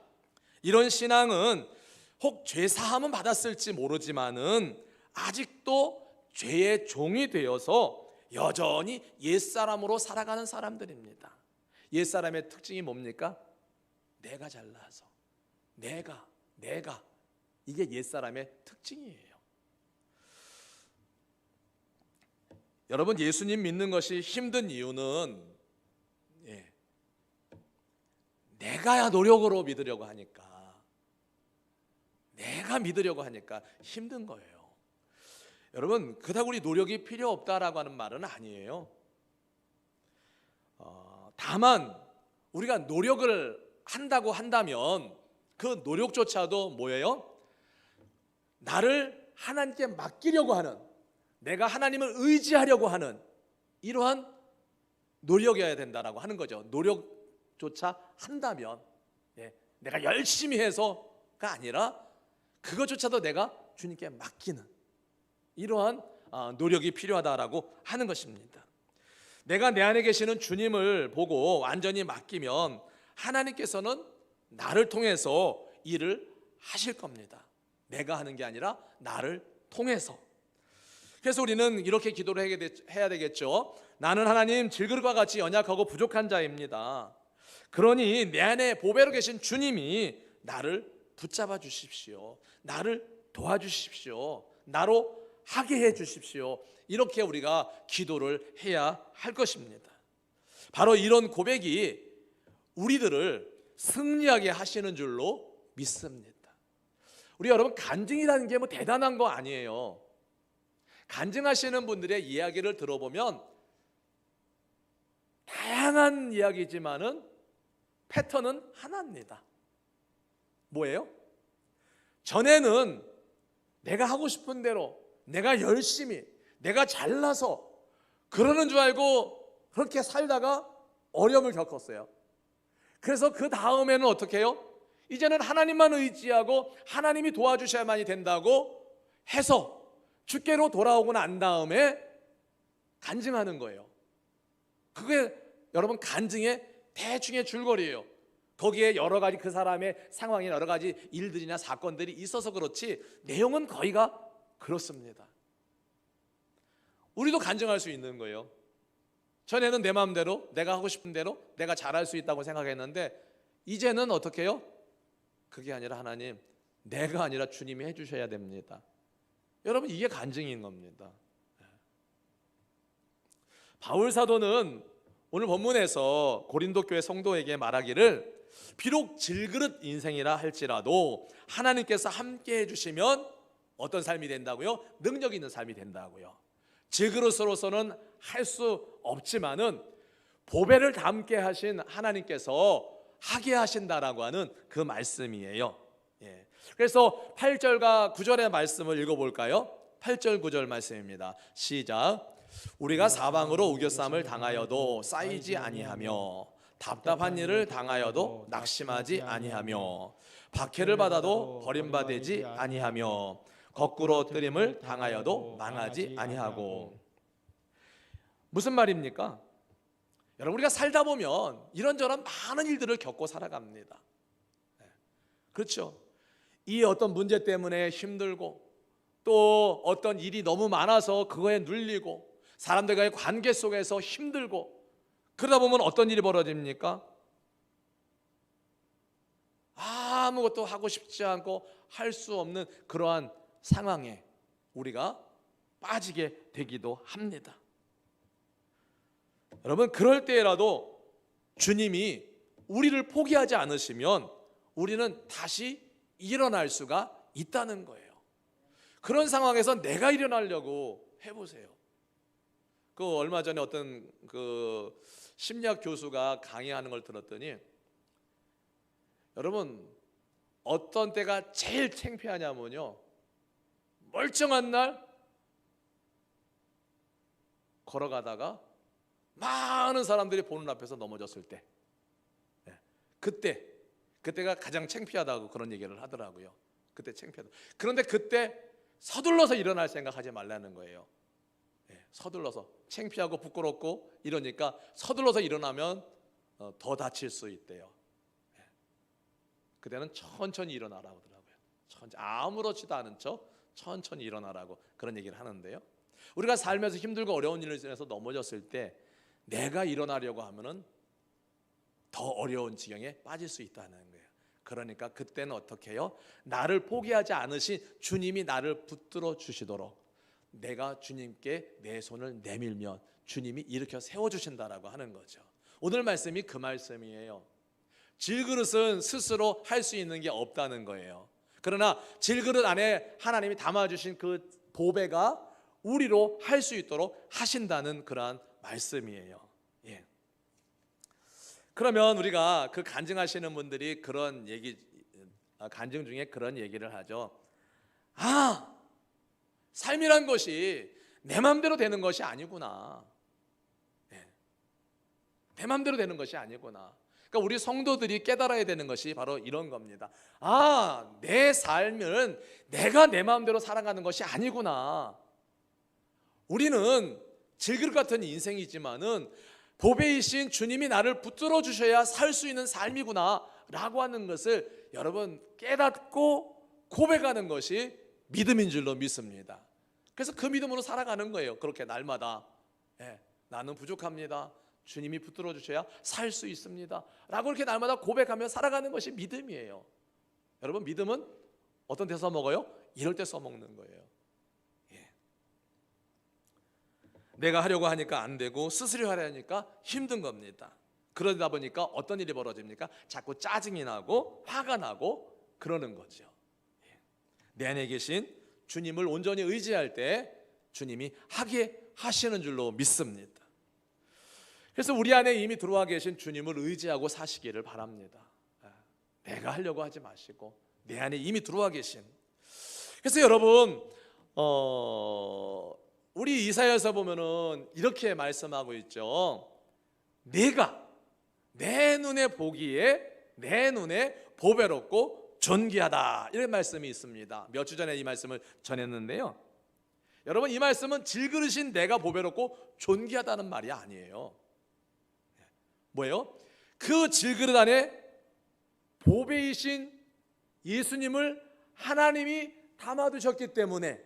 이런 신앙은 혹 죄 사함은 받았을지 모르지만은 아직도 죄의 종이 되어서 여전히 옛사람으로 살아가는 사람들입니다. 옛사람의 특징이 뭡니까? 내가 잘나서, 내가 이게 옛사람의 특징이에요. 여러분, 예수님 믿는 것이 힘든 이유는 내가 노력으로 믿으려고 하니까, 내가 믿으려고 하니까 힘든 거예요. 여러분, 그닥 우리 노력이 필요 없다라고 하는 말은 아니에요. 다만 우리가 노력을 한다고 한다면 그 노력조차도 뭐예요? 나를 하나님께 맡기려고 하는, 내가 하나님을 의지하려고 하는 이러한 노력이어야 된다라고 하는 거죠. 노력조차 한다면, 내가 열심히 해서가 아니라 그것조차도 내가 주님께 맡기는 이러한 노력이 필요하다라고 하는 것입니다. 내가 내 안에 계시는 주님을 보고 완전히 맡기면 하나님께서는 나를 통해서 일을 하실 겁니다. 내가 하는 게 아니라 나를 통해서. 그래서 우리는 이렇게 기도를 해야 되겠죠. 나는 하나님 질그릇과 같이 연약하고 부족한 자입니다. 그러니 내 안에 보배로 계신 주님이 나를 붙잡아 주십시오. 나를 도와주십시오. 나로 하게 해 주십시오. 이렇게 우리가 기도를 해야 할 것입니다. 바로 이런 고백이 우리들을 승리하게 하시는 줄로 믿습니다. 우리 여러분, 간증이라는 게 뭐 대단한 거 아니에요. 간증하시는 분들의 이야기를 들어보면 다양한 이야기지만은 패턴은 하나입니다. 뭐예요? 전에는 내가 하고 싶은 대로, 내가 열심히, 내가 잘나서 그러는 줄 알고 그렇게 살다가 어려움을 겪었어요. 그래서 그 다음에는 어떻게 해요? 이제는 하나님만 의지하고 하나님이 도와주셔야만이 된다고 해서 주께로 돌아오고 난 다음에 간증하는 거예요. 그게 여러분 간증의 대충의 줄거리예요. 거기에 여러 가지 그 사람의 상황에 여러 가지 일들이나 사건들이 있어서 그렇지 내용은 거의가 그렇습니다. 우리도 간증할 수 있는 거예요. 전에는 내 마음대로, 내가 하고 싶은 대로 내가 잘할 수 있다고 생각했는데 이제는 어떻게 해요? 그게 아니라 하나님, 내가 아니라 주님이 해주셔야 됩니다. 여러분, 이게 간증인 겁니다. 바울 사도는 오늘 본문에서 고린도 교회 성도에게 말하기를, 비록 질그릇 인생이라 할지라도 하나님께서 함께 해주시면 어떤 삶이 된다고요? 능력 있는 삶이 된다고요. 질그릇으로서는 할 수 없지만은 보배를 담게 하신 하나님께서 하게 하신다라고 하는 그 말씀이에요. 그래서 8절과 9절의 말씀을 읽어볼까요? 8절 9절 말씀입니다. 시작. 우리가 사방으로 우겨쌈을 당하여도 쌓이지 아니하며 답답한 일을 당하여도 낙심하지 아니하며 박해를 받아도 버림받지 아니하며 거꾸로 뜨림을 당하여도 망하지 아니하고. 무슨 말입니까? 여러분, 우리가 살다 보면 이런저런 많은 일들을 겪고 살아갑니다. 그렇죠? 이 어떤 문제 때문에 힘들고, 또 어떤 일이 너무 많아서 그거에 눌리고, 사람들과의 관계 속에서 힘들고, 그러다 보면 어떤 일이 벌어집니까? 아무것도 하고 싶지 않고 할 수 없는 그러한 상황에 우리가 빠지게 되기도 합니다. 여러분, 그럴 때라도 주님이 우리를 포기하지 않으시면 우리는 다시 일어날 수가 있다는 거예요. 그런 상황에서 내가 일어나려고 해보세요. 그 얼마 전에 어떤 그 심리학 교수가 강의하는 걸 들었더니, 여러분 어떤 때가 제일 창피하냐면요, 멀쩡한 날 걸어가다가 많은 사람들이 보는 앞에서 넘어졌을 때, 그때가 가장 창피하다고 그런 얘기를 하더라고요. 그때 창피하다. 그런데 그때 서둘러서 일어날 생각하지 말라는 거예요. 서둘러서, 창피하고 부끄럽고 이러니까 서둘러서 일어나면 더 다칠 수 있대요. 그때는 천천히 일어나라고 하더라고요. 천천히, 아무렇지도 않은 척 천천히 일어나라고 그런 얘기를 하는데요. 우리가 살면서 힘들고 어려운 일을 지내서 넘어졌을 때 내가 일어나려고 하면은 더 어려운 지경에 빠질 수 있다는 거예요. 그러니까 그때는 어떻게 해요? 나를 포기하지 않으신 주님이 나를 붙들어 주시도록 내가 주님께 내 손을 내밀면 주님이 일으켜 세워주신다라고 하는 거죠. 오늘 말씀이 그 말씀이에요. 질그릇은 스스로 할 수 있는 게 없다는 거예요. 그러나 질그릇 안에 하나님이 담아주신 그 보배가 우리로 할 수 있도록 하신다는 그러한 말씀이에요. 예. 그러면 우리가 그 간증하시는 분들이 그런 얘기, 간증 중에 그런 얘기를 하죠. 삶이란 것이 내 마음대로 되는 것이 아니구나. 내 마음대로 되는 것이 아니구나. 그러니까 우리 성도들이 깨달아야 되는 것이 바로 이런 겁니다. 내 삶은 내가 내 마음대로 살아가는 것이 아니구나. 우리는 질그릇 같은 인생이지만은 보배이신 주님이 나를 붙들어 주셔야 살 수 있는 삶이구나 라고 하는 것을 여러분 깨닫고 고백하는 것이 믿음인 줄로 믿습니다. 그래서 그 믿음으로 살아가는 거예요. 그렇게 날마다 나는 부족합니다, 주님이 붙들어 주셔야 살 수 있습니다 라고 이렇게 날마다 고백하며 살아가는 것이 믿음이에요. 여러분, 믿음은 어떤 데 써먹어요? 이럴 때 써먹는 거예요. 내가 하려고 하니까 안 되고 스스로 하려니까 힘든 겁니다. 그러다 보니까 어떤 일이 벌어집니까? 자꾸 짜증이 나고 화가 나고 그러는 거죠. 내 안에 계신 주님을 온전히 의지할 때 주님이 하게 하시는 줄로 믿습니다. 그래서 우리 안에 이미 들어와 계신 주님을 의지하고 사시기를 바랍니다. 내가 하려고 하지 마시고 내 안에 이미 들어와 계신. 그래서 여러분 우리 이사야서 보면은 이렇게 말씀하고 있죠. 내가 내 눈에 보기에 내 눈에 보배롭고 존귀하다, 이런 말씀이 있습니다. 몇 주 전에 이 말씀을 전했는데요. 여러분, 이 말씀은 질그릇인 내가 보배롭고 존귀하다는 말이 아니에요. 뭐예요? 그 질그릇 안에 보배이신 예수님을 하나님이 담아두셨기 때문에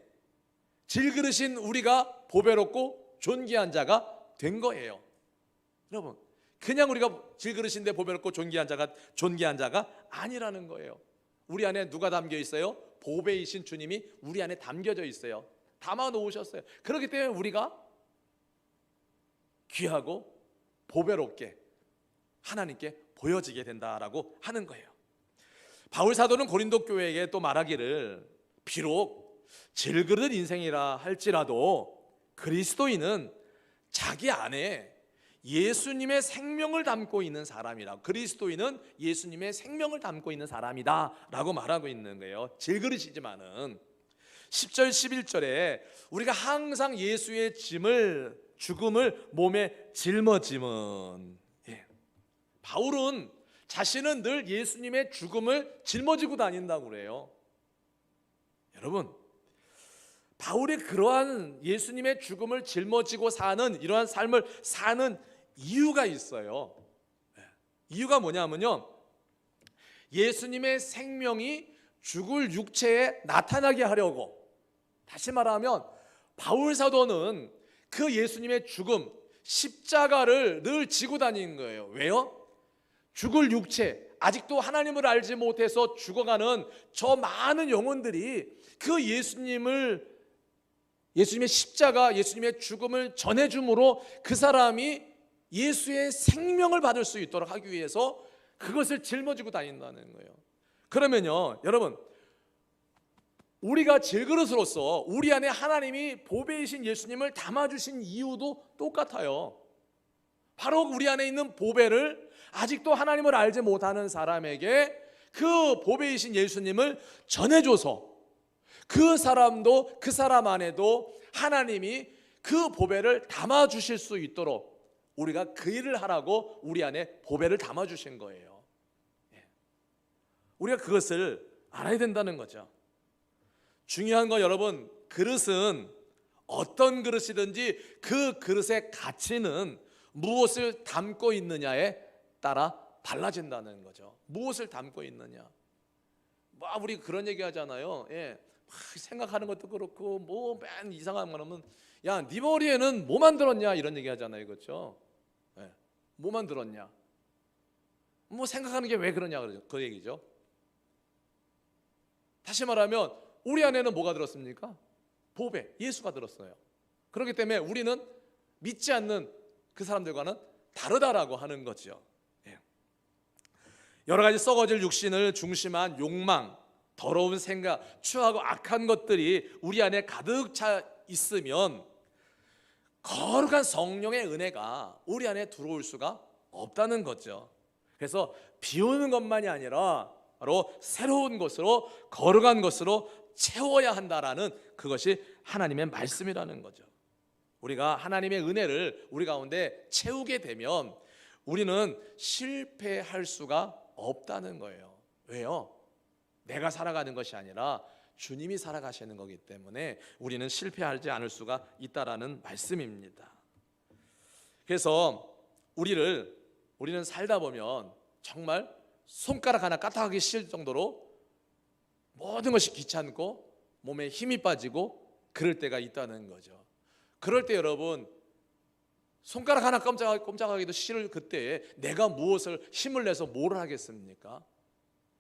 질그릇인 우리가 보배롭고 존귀한 자가 된 거예요. 여러분, 그냥 우리가 질그릇인데 보배롭고 존귀한 자가 아니라는 거예요. 우리 안에 누가 담겨 있어요? 보배이신 주님이 우리 안에 담겨져 있어요. 담아 놓으셨어요. 그렇기 때문에 우리가 귀하고 보배롭게 하나님께 보여지게 된다라고 하는 거예요. 바울 사도는 고린도 교회에게 또 말하기를, 비록 질그릇 인생이라 할지라도 그리스도인은 자기 안에 예수님의 생명을 담고 있는 사람이라고, 그리스도인은 예수님의 생명을 담고 있는 사람이다 라고 말하고 있는 거예요. 질그릇이지만은 10절 11절에 우리가 항상 예수의 죽음을 몸에 짊어짐은, 바울은 자신은 늘 예수님의 죽음을 짊어지고 다닌다고 그래요. 여러분, 바울이 그러한 예수님의 죽음을 짊어지고 사는 이러한 삶을 사는 이유가 있어요. 이유가 뭐냐면요, 예수님의 생명이 죽을 육체에 나타나게 하려고, 다시 말하면 바울 사도는 그 예수님의 죽음, 십자가를 늘 지고 다니는 거예요. 왜요? 죽을 육체, 아직도 하나님을 알지 못해서 죽어가는 저 많은 영혼들이 그 예수님의 십자가, 예수님의 죽음을 전해줌으로 그 사람이 예수의 생명을 받을 수 있도록 하기 위해서 그것을 짊어지고 다닌다는 거예요. 그러면요, 여러분, 우리가 질그릇으로서 우리 안에 하나님이 보배이신 예수님을 담아주신 이유도 똑같아요. 바로 우리 안에 있는 보배를 아직도 하나님을 알지 못하는 사람에게 그 보배이신 예수님을 전해줘서 그 사람도 그 사람 안에도 하나님이 그 보배를 담아주실 수 있도록 우리가 그 일을 하라고 우리 안에 보배를 담아주신 거예요. 우리가 그것을 알아야 된다는 거죠. 중요한 건 여러분, 그릇은 어떤 그릇이든지 그 그릇의 가치는 무엇을 담고 있느냐에 따라 달라진다는 거죠. 무엇을 담고 있느냐. 우리 그런 얘기 하잖아요. 막 생각하는 것도 그렇고 맨 이상한 거 하면 야, 네 머리에는 뭐 만들었냐 이런 얘기 하잖아요. 그렇죠? 뭐 만들었냐. 생각하는 게 왜 그러냐 그 얘기죠. 다시 말하면 우리 안에는 뭐가 들었습니까? 보배, 예수가 들었어요. 그렇기 때문에 우리는 믿지 않는 그 사람들과는 다르다라고 하는 거죠. 여러 가지 썩어질 육신을 중심한 욕망, 더러운 생각, 추하고 악한 것들이 우리 안에 가득 차 있으면 거룩한 성령의 은혜가 우리 안에 들어올 수가 없다는 거죠. 그래서 비우는 것만이 아니라 바로 새로운 것으로, 거룩한 것으로 채워야 한다라는 그것이 하나님의 말씀이라는 거죠. 우리가 하나님의 은혜를 우리 가운데 채우게 되면 우리는 실패할 수가 없다는 거예요. 왜요? 내가 살아가는 것이 아니라 주님이 살아가시는 거기 때문에 우리는 실패하지 않을 수가 있다라는 말씀입니다. 그래서 우리는 살다 보면 정말 손가락 하나 까딱하기 싫을 정도로 모든 것이 귀찮고 몸에 힘이 빠지고 그럴 때가 있다는 거죠. 그럴 때 여러분, 손가락 하나 꼼짝하기도 싫을 그때에 내가 무엇을 힘을 내서 뭘 하겠습니까?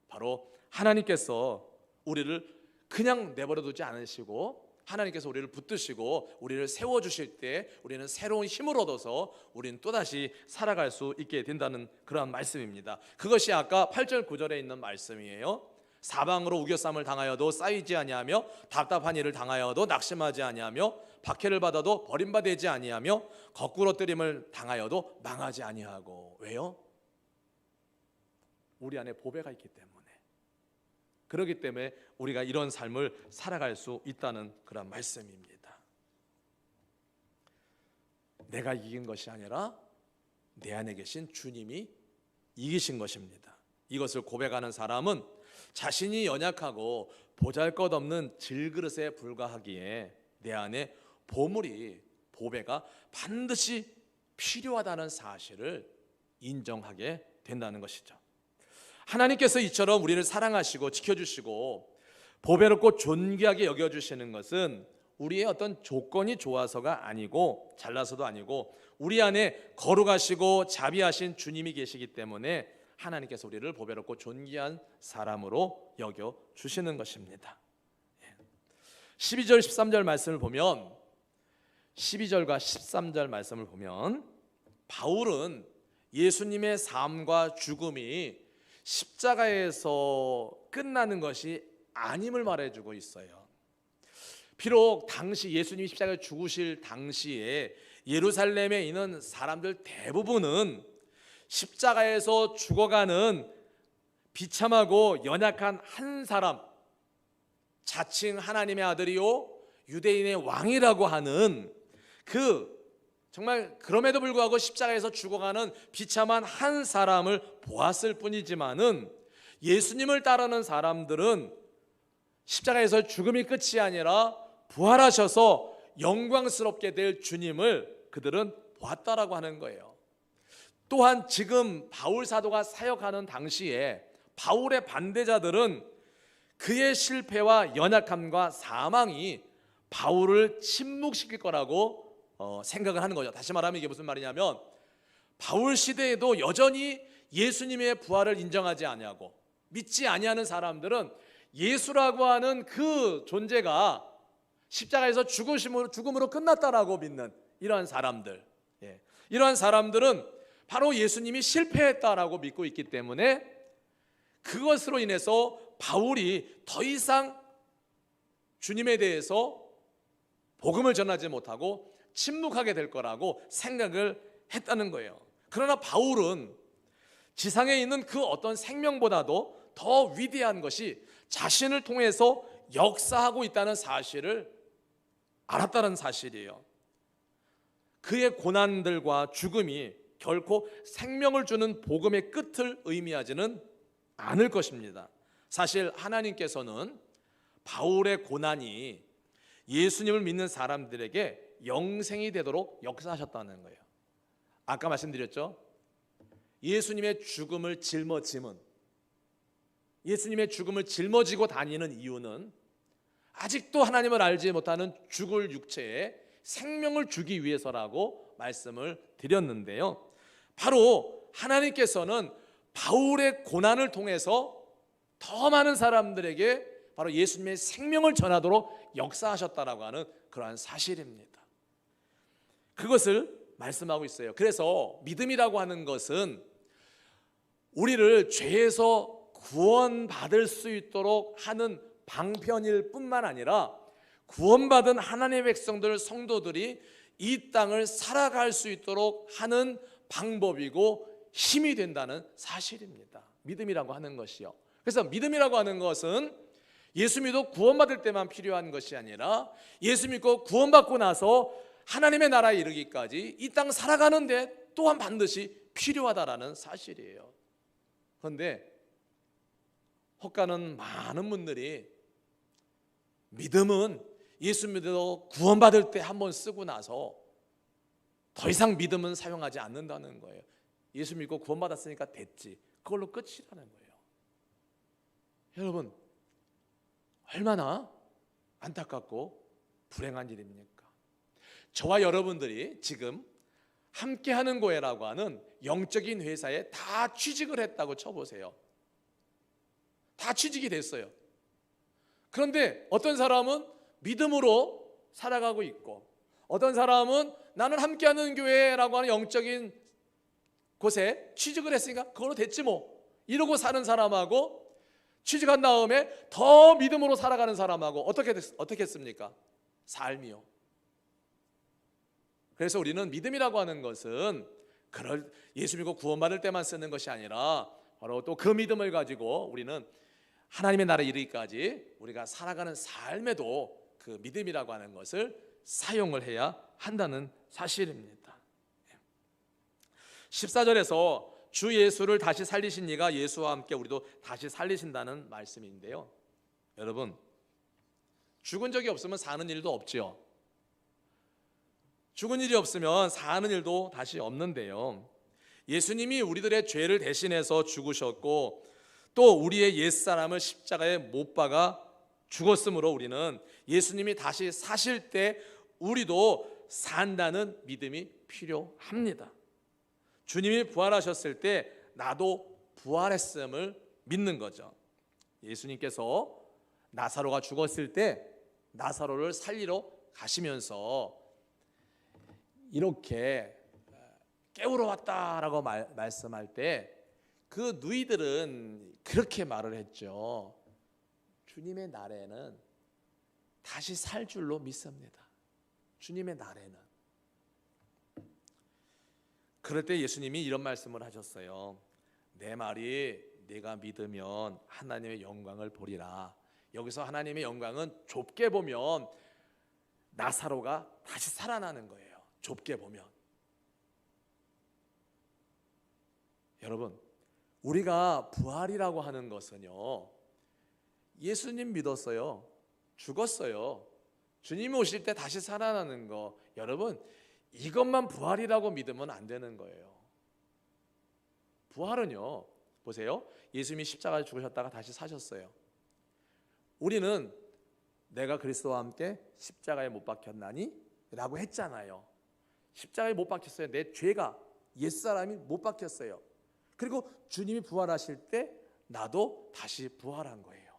바로 하나님께서 우리를 그냥 내버려 두지 않으시고 하나님께서 우리를 붙드시고 우리를 세워주실 때 우리는 새로운 힘을 얻어서 우리는 또다시 살아갈 수 있게 된다는 그러한 말씀입니다. 그것이 아까 8절 9절에 있는 말씀이에요. 사방으로 우겨쌈을 당하여도 쌓이지 아니하며 답답한 일을 당하여도 낙심하지 아니하며 박해를 받아도 버림받지 아니하며 거꾸로 뜨림을 당하여도 망하지 아니하고. 왜요? 우리 안에 보배가 있기 때문에. 그렇기 때문에 우리가 이런 삶을 살아갈 수 있다는 그런 말씀입니다. 내가 이긴 것이 아니라 내 안에 계신 주님이 이기신 것입니다. 이것을 고백하는 사람은 자신이 연약하고 보잘것없는 질그릇에 불과하기에 내 안에 보배가 반드시 필요하다는 사실을 인정하게 된다는 것이죠. 하나님께서 이처럼 우리를 사랑하시고 지켜주시고 보배롭고 존귀하게 여겨주시는 것은 우리의 어떤 조건이 좋아서가 아니고 잘나서도 아니고 우리 안에 거룩하시고 자비하신 주님이 계시기 때문에 하나님께서 우리를 보배롭고 존귀한 사람으로 여겨주시는 것입니다. 12절 13절 말씀을 보면 12절과 13절 말씀을 보면 바울은 예수님의 삶과 죽음이 십자가에서 끝나는 것이 아님을 말해주고 있어요. 비록 당시 예수님이 십자가에 죽으실 당시에 예루살렘에 있는 사람들 대부분은 십자가에서 죽어가는 비참하고 연약한 한 사람, 자칭 하나님의 아들이요 유대인의 왕이라고 하는 정말 그럼에도 불구하고 십자가에서 죽어가는 비참한 한 사람을 보았을 뿐이지만은 예수님을 따르는 사람들은 십자가에서 죽음이 끝이 아니라 부활하셔서 영광스럽게 될 주님을 그들은 보았다라고 하는 거예요. 또한 지금 바울 사도가 사역하는 당시에 바울의 반대자들은 그의 실패와 연약함과 사망이 바울을 침묵시킬 거라고 생각을 하는 거죠. 다시 말하면 이게 무슨 말이냐면 바울 시대에도 여전히 예수님의 부활을 인정하지 아니하고 믿지 아니하는 사람들은 예수라고 하는 그 존재가 십자가에서 죽음으로 끝났다라고 믿는 이러한 사람들, 이러한 사람들은 바로 예수님이 실패했다라고 믿고 있기 때문에 그것으로 인해서 바울이 더 이상 주님에 대해서 복음을 전하지 못하고 침묵하게 될 거라고 생각을 했다는 거예요. 그러나 바울은 지상에 있는 그 어떤 생명보다도 더 위대한 것이 자신을 통해서 역사하고 있다는 사실을 알았다는 사실이에요. 그의 고난들과 죽음이 결코 생명을 주는 복음의 끝을 의미하지는 않을 것입니다. 사실 하나님께서는 바울의 고난이 예수님을 믿는 사람들에게 영생이 되도록 역사하셨다는 거예요. 아까 말씀드렸죠? 예수님의 죽음을 짊어짐은, 예수님의 죽음을 짊어지고 다니는 이유는 아직도 하나님을 알지 못하는 죽을 육체에 생명을 주기 위해서라고 말씀을 드렸는데요, 바로 하나님께서는 바울의 고난을 통해서 더 많은 사람들에게 바로 예수님의 생명을 전하도록 역사하셨다라고 하는 그러한 사실입니다. 그것을 말씀하고 있어요. 그래서 믿음이라고 하는 것은 우리를 죄에서 구원받을 수 있도록 하는 방편일 뿐만 아니라 구원받은 하나님의 백성들, 성도들이 이 땅을 살아갈 수 있도록 하는 방법이고 힘이 된다는 사실입니다. 믿음이라고 하는 것이요. 그래서 믿음이라고 하는 것은 예수 믿어 구원받을 때만 필요한 것이 아니라 예수 믿고 구원받고 나서 하나님의 나라에 이르기까지 이 땅 살아가는데 또한 반드시 필요하다라는 사실이에요. 그런데 혹가는 많은 분들이 믿음은 예수 믿어 구원받을 때 한번 쓰고 나서 더 이상 믿음은 사용하지 않는다는 거예요. 예수 믿고 구원받았으니까 됐지, 그걸로 끝이라는 거예요. 여러분, 얼마나 안타깝고 불행한 일입니까? 저와 여러분들이 지금 함께하는 교회라고 하는 영적인 회사에 다 취직을 했다고 쳐보세요. 다 취직이 됐어요. 그런데 어떤 사람은 믿음으로 살아가고 있고, 어떤 사람은 나는 함께하는 교회라고 하는 영적인 곳에 취직을 했으니까 그걸로 됐지 뭐, 이러고 사는 사람하고 취직한 다음에 더 믿음으로 살아가는 사람하고 어떻게 했습니까? 삶이요. 그래서 우리는 믿음이라고 하는 것은 예수 믿고 구원받을 때만 쓰는 것이 아니라 바로 또 그 믿음을 가지고 우리는 하나님의 나라에 이르기까지 우리가 살아가는 삶에도 그 믿음이라고 하는 것을 사용을 해야 한다는 사실입니다. 14절에서 주 예수를 다시 살리신 이가 예수와 함께 우리도 다시 살리신다는 말씀인데요, 여러분, 죽은 적이 없으면 사는 일도 없지요. 죽은 일이 없으면 사는 일도 다시 없는데요, 예수님이 우리들의 죄를 대신해서 죽으셨고 또 우리의 옛사람을 십자가에 못 박아 죽었으므로 우리는 예수님이 다시 사실 때 우리도 산다는 믿음이 필요합니다. 주님이 부활하셨을 때 나도 부활했음을 믿는 거죠. 예수님께서 나사로가 죽었을 때 나사로를 살리러 가시면서 이렇게 깨우러 왔다라고 말씀할 때 그 누이들은 그렇게 말을 했죠. 주님의 날에는 다시 살 줄로 믿습니다. 주님의 날에는. 그럴 때 예수님이 이런 말씀을 하셨어요. 내 말이 네가 믿으면 하나님의 영광을 보리라. 여기서 하나님의 영광은 좁게 보면 나사로가 다시 살아나는 거예요. 좁게 보면. 여러분, 우리가 부활이라고 하는 것은요, 예수님 믿었어요. 죽었어요. 주님이 오실 때 다시 살아나는 거, 여러분, 이것만 부활이라고 믿으면 안 되는 거예요. 부활은요, 보세요. 예수님이 십자가에 죽으셨다가 다시 사셨어요. 우리는 내가 그리스도와 함께 십자가에 못 박혔나니? 라고 했잖아요. 십자가에 못 박혔어요. 내 죄가, 옛사람이 못 박혔어요. 그리고 주님이 부활하실 때 나도 다시 부활한 거예요.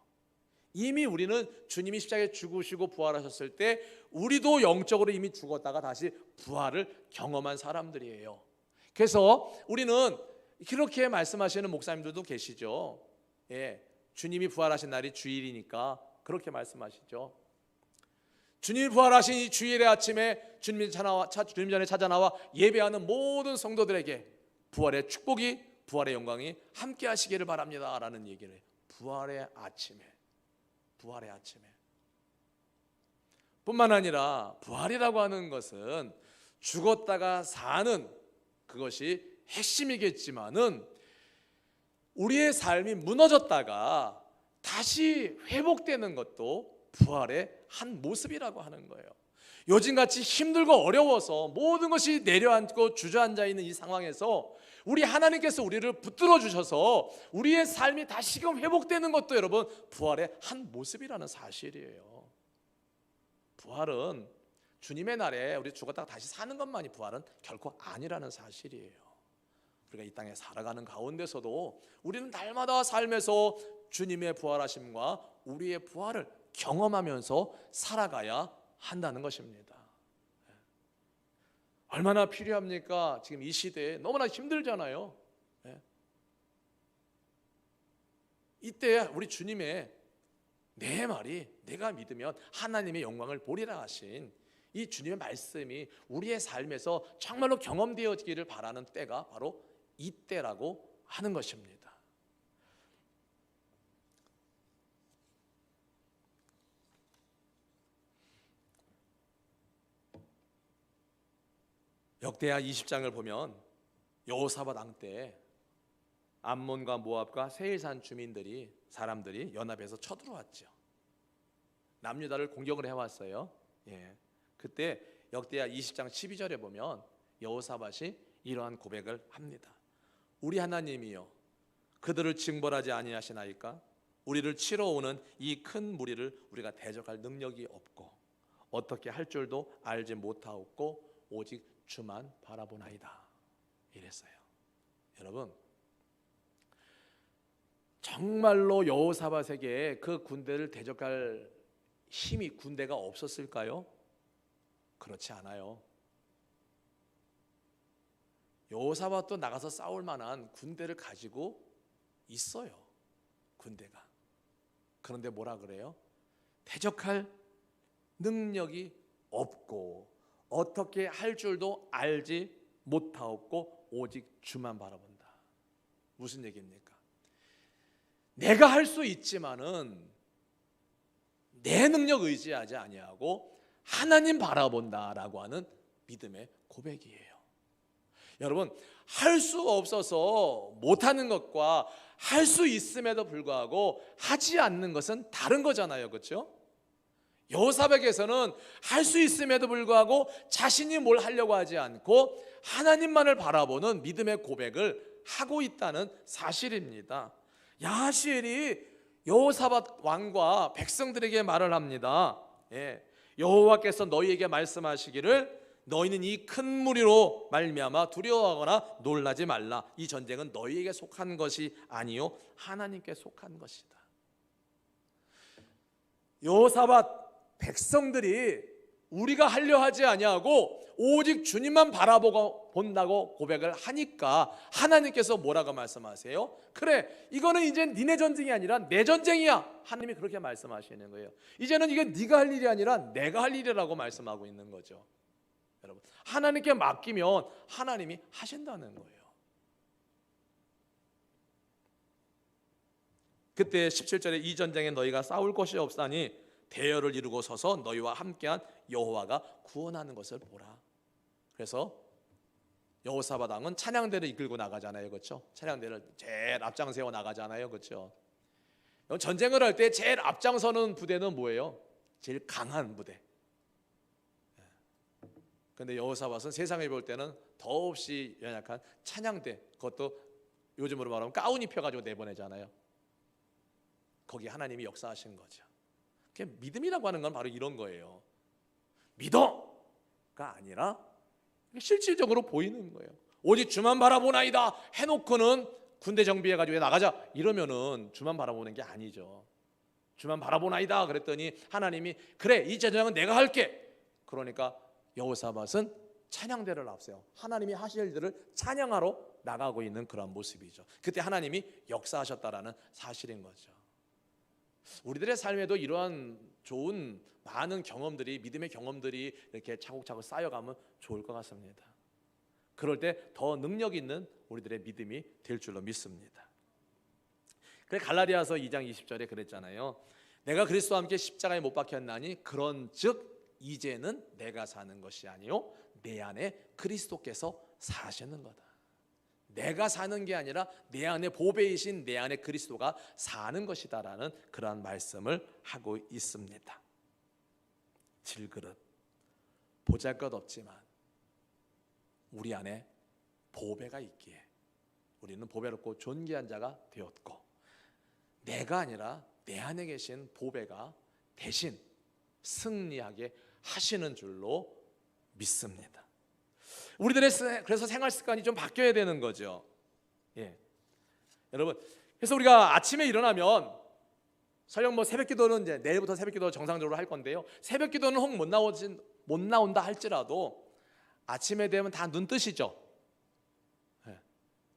이미 우리는 주님이 십자가에 죽으시고 부활하셨을 때 우리도 영적으로 이미 죽었다가 다시 부활을 경험한 사람들이에요. 그래서 우리는 그렇게 말씀하시는 목사님들도 계시죠. 예, 주님이 부활하신 날이 주일이니까 그렇게 말씀하시죠. 주님이 부활하신 이 주일의 아침에 주님 전에 찾아 나와 예배하는 모든 성도들에게 부활의 축복이, 부활의 영광이 함께 하시기를 바랍니다 라는 얘기를 해요. 부활의 아침에, 부활의 아침에. 뿐만 아니라 부활이라고 하는 것은 죽었다가 사는 그것이 핵심이겠지만은 우리의 삶이 무너졌다가 다시 회복되는 것도 부활의 한 모습이라고 하는 거예요. 요즘같이 힘들고 어려워서 모든 것이 내려앉고 주저앉아 있는 이 상황에서 우리 하나님께서 우리를 붙들어 주셔서 우리의 삶이 다시금 회복되는 것도 여러분 부활의 한 모습이라는 사실이에요. 부활은 주님의 날에 우리 죽었다가 다시 사는 것만이 부활은 결코 아니라는 사실이에요. 우리가 이 땅에 살아가는 가운데서도 우리는 날마다 삶에서 주님의 부활하심과 우리의 부활을 경험하면서 살아가야 한다는 것입니다. 얼마나 필요합니까? 지금 이 시대에 너무나 힘들잖아요. 이때 우리 주님의 내 말이 내가 믿으면 하나님의 영광을 보리라 하신 이 주님의 말씀이 우리의 삶에서 정말로 경험되어지기를 바라는 때가 바로 이때라고 하는 것입니다. 역대하 20장을 보면 여호사밧 왕 때 암몬과 모압과 세일산 주민들이 사람들이 연합해서 쳐들어왔죠. 남유다를 공격을 해왔어요. 그때 역대하 20장 12절에 보면 여호사밧이 이러한 고백을 합니다. 우리 하나님이여 그들을 징벌하지 아니하시나이까? 우리를 치러 오는 이 큰 무리를 우리가 대적할 능력이 없고 어떻게 할 줄도 알지 못하옵고 오직 주만 바라보나이다 이랬어요. 여러분 정말로 여호사밧에게 그 군대를 대적할 힘이 군대가 없었을까요? 그렇지 않아요. 여호사밧도 나가서 싸울 만한 군대를 가지고 있어요. 군대가. 그런데 뭐라 그래요? 대적할 능력이 없고 어떻게 할 줄도 알지 못하옵고 오직 주만 바라본다. 무슨 얘기입니까? 내가 할 수 있지만은 내 능력 의지하지 아니하고 하나님 바라본다라고 하는 믿음의 고백이에요. 여러분 할 수 없어서 못하는 것과 할 수 있음에도 불구하고 하지 않는 것은 다른 거잖아요. 그렇죠? 여호사밧에게서는 할 수 있음에도 불구하고 자신이 뭘 하려고 하지 않고 하나님만을 바라보는 믿음의 고백을 하고 있다는 사실입니다. 야하시엘이 여호사밧 왕과 백성들에게 말을 합니다. 여호와께서 너희에게 말씀하시기를 너희는 이 큰 무리로 말미암아 두려워하거나 놀라지 말라. 이 전쟁은 너희에게 속한 것이 아니요 하나님께 속한 것이다. 여호사밧 백성들이 우리가 하려 하지 아니하고 오직 주님만 바라보고 본다고 고백을 하니까 하나님께서 뭐라고 말씀하세요? 그래 이거는 이제 니네 전쟁이 아니라 내 전쟁이야. 하나님이 그렇게 말씀하시는 거예요. 이제는 이게 네가 할 일이 아니라 내가 할 일이라고 말씀하고 있는 거죠. 여러분 하나님께 맡기면 하나님이 하신다는 거예요. 그때 17절에 이 전쟁에 너희가 싸울 것이 없사니 대열을 이루고 서서 너희와 함께한 여호와가 구원하는 것을 보라. 그래서 여호사밧 왕은 찬양대를 이끌고 나가잖아요. 그렇죠? 찬양대를 제일 앞장 세워 나가잖아요. 그렇죠? 전쟁을 할 때 제일 앞장서는 부대는 뭐예요? 제일 강한 부대. 그런데 여호사밧은 세상에 볼 때는 더없이 연약한 찬양대, 그것도 요즘으로 말하면 가운 입혀가지고 내보내잖아요. 거기 하나님이 역사하신 거죠. 믿음이라고 하는 건 바로 이런 거예요. 믿어가 아니라 실질적으로 보이는 거예요. 오직 주만 바라보나이다 해놓고는 군대 정비해가지고 나가자 이러면은 주만 바라보는 게 아니죠. 주만 바라보나이다 그랬더니 하나님이 그래 이 전쟁은 내가 할게. 그러니까 여호사밧은 찬양대를 앞세워 하나님이 하실 일들을 찬양하러 나가고 있는 그런 모습이죠. 그때 하나님이 역사하셨다라는 사실인 거죠. 우리들의 삶에도 이러한 좋은 많은 경험들이, 믿음의 경험들이 이렇게 차곡차곡 쌓여가면 좋을 것 같습니다. 그럴 때 더 능력 있는 우리들의 믿음이 될 줄로 믿습니다. 그래 갈라디아서 2장 20절에 그랬잖아요. 내가 그리스도와 함께 십자가에 못 박혔나니 그런즉 이제는 내가 사는 것이 아니요 내 안에 그리스도께서 사시는 거다. 내가 사는 게 아니라 내 안에 보배이신 내 안에 그리스도가 사는 것이다라는 그러한 말씀을 하고 있습니다. 질그릇, 보잘것없지만 우리 안에 보배가 있기에 우리는 보배롭고 존귀한 자가 되었고, 내가 아니라 내 안에 계신 보배가 대신 승리하게 하시는 줄로 믿습니다. 우리들의 그래서 생활 습관이 좀 바뀌어야 되는 거죠. 예. 여러분, 그래서 우리가 아침에 일어나면 설령 뭐 새벽기도는 이제 내일부터 새벽기도 정상적으로 할 건데요. 새벽기도는 혹 못 나온다 할지라도 아침에 되면 다 눈 뜨시죠. 예.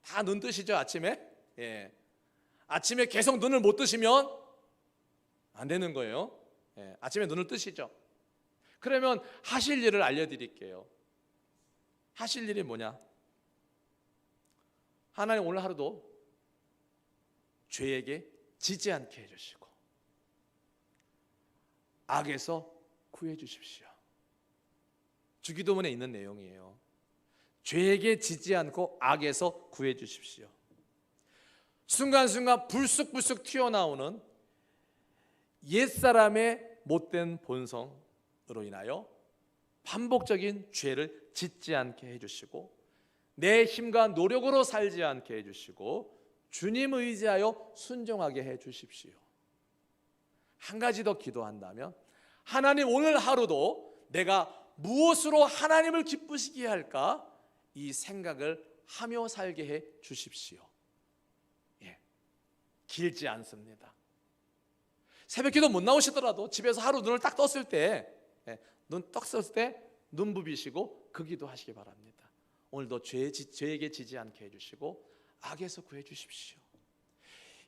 다 눈 뜨시죠 아침에. 예. 아침에 계속 눈을 못 뜨시면 안 되는 거예요. 예. 아침에 눈을 뜨시죠. 그러면 하실 일을 알려드릴게요. 하실 일이 뭐냐? 하나님 오늘 하루도 죄에게 지지 않게 해주시고 악에서 구해 주십시오. 주기도문에 있는 내용이에요. 죄에게 지지 않고 악에서 구해 주십시오. 순간순간 불쑥불쑥 튀어나오는 옛사람의 못된 본성으로 인하여 반복적인 죄를 짓지 않게 해주시고 내 힘과 노력으로 살지 않게 해주시고 주님 의지하여 순종하게 해주십시오. 한 가지 더 기도한다면, 하나님 오늘 하루도 내가 무엇으로 하나님을 기쁘시게 할까 이 생각을 하며 살게 해 주십시오. 예, 길지 않습니다. 새벽기도 못 나오시더라도 집에서 하루 눈을 딱 떴을 때, 눈 떴을 때 눈 부비시고 그 기도하시기 바랍니다. 오늘도 죄에게 지지 않게 해주시고 악에서 구해 주십시오.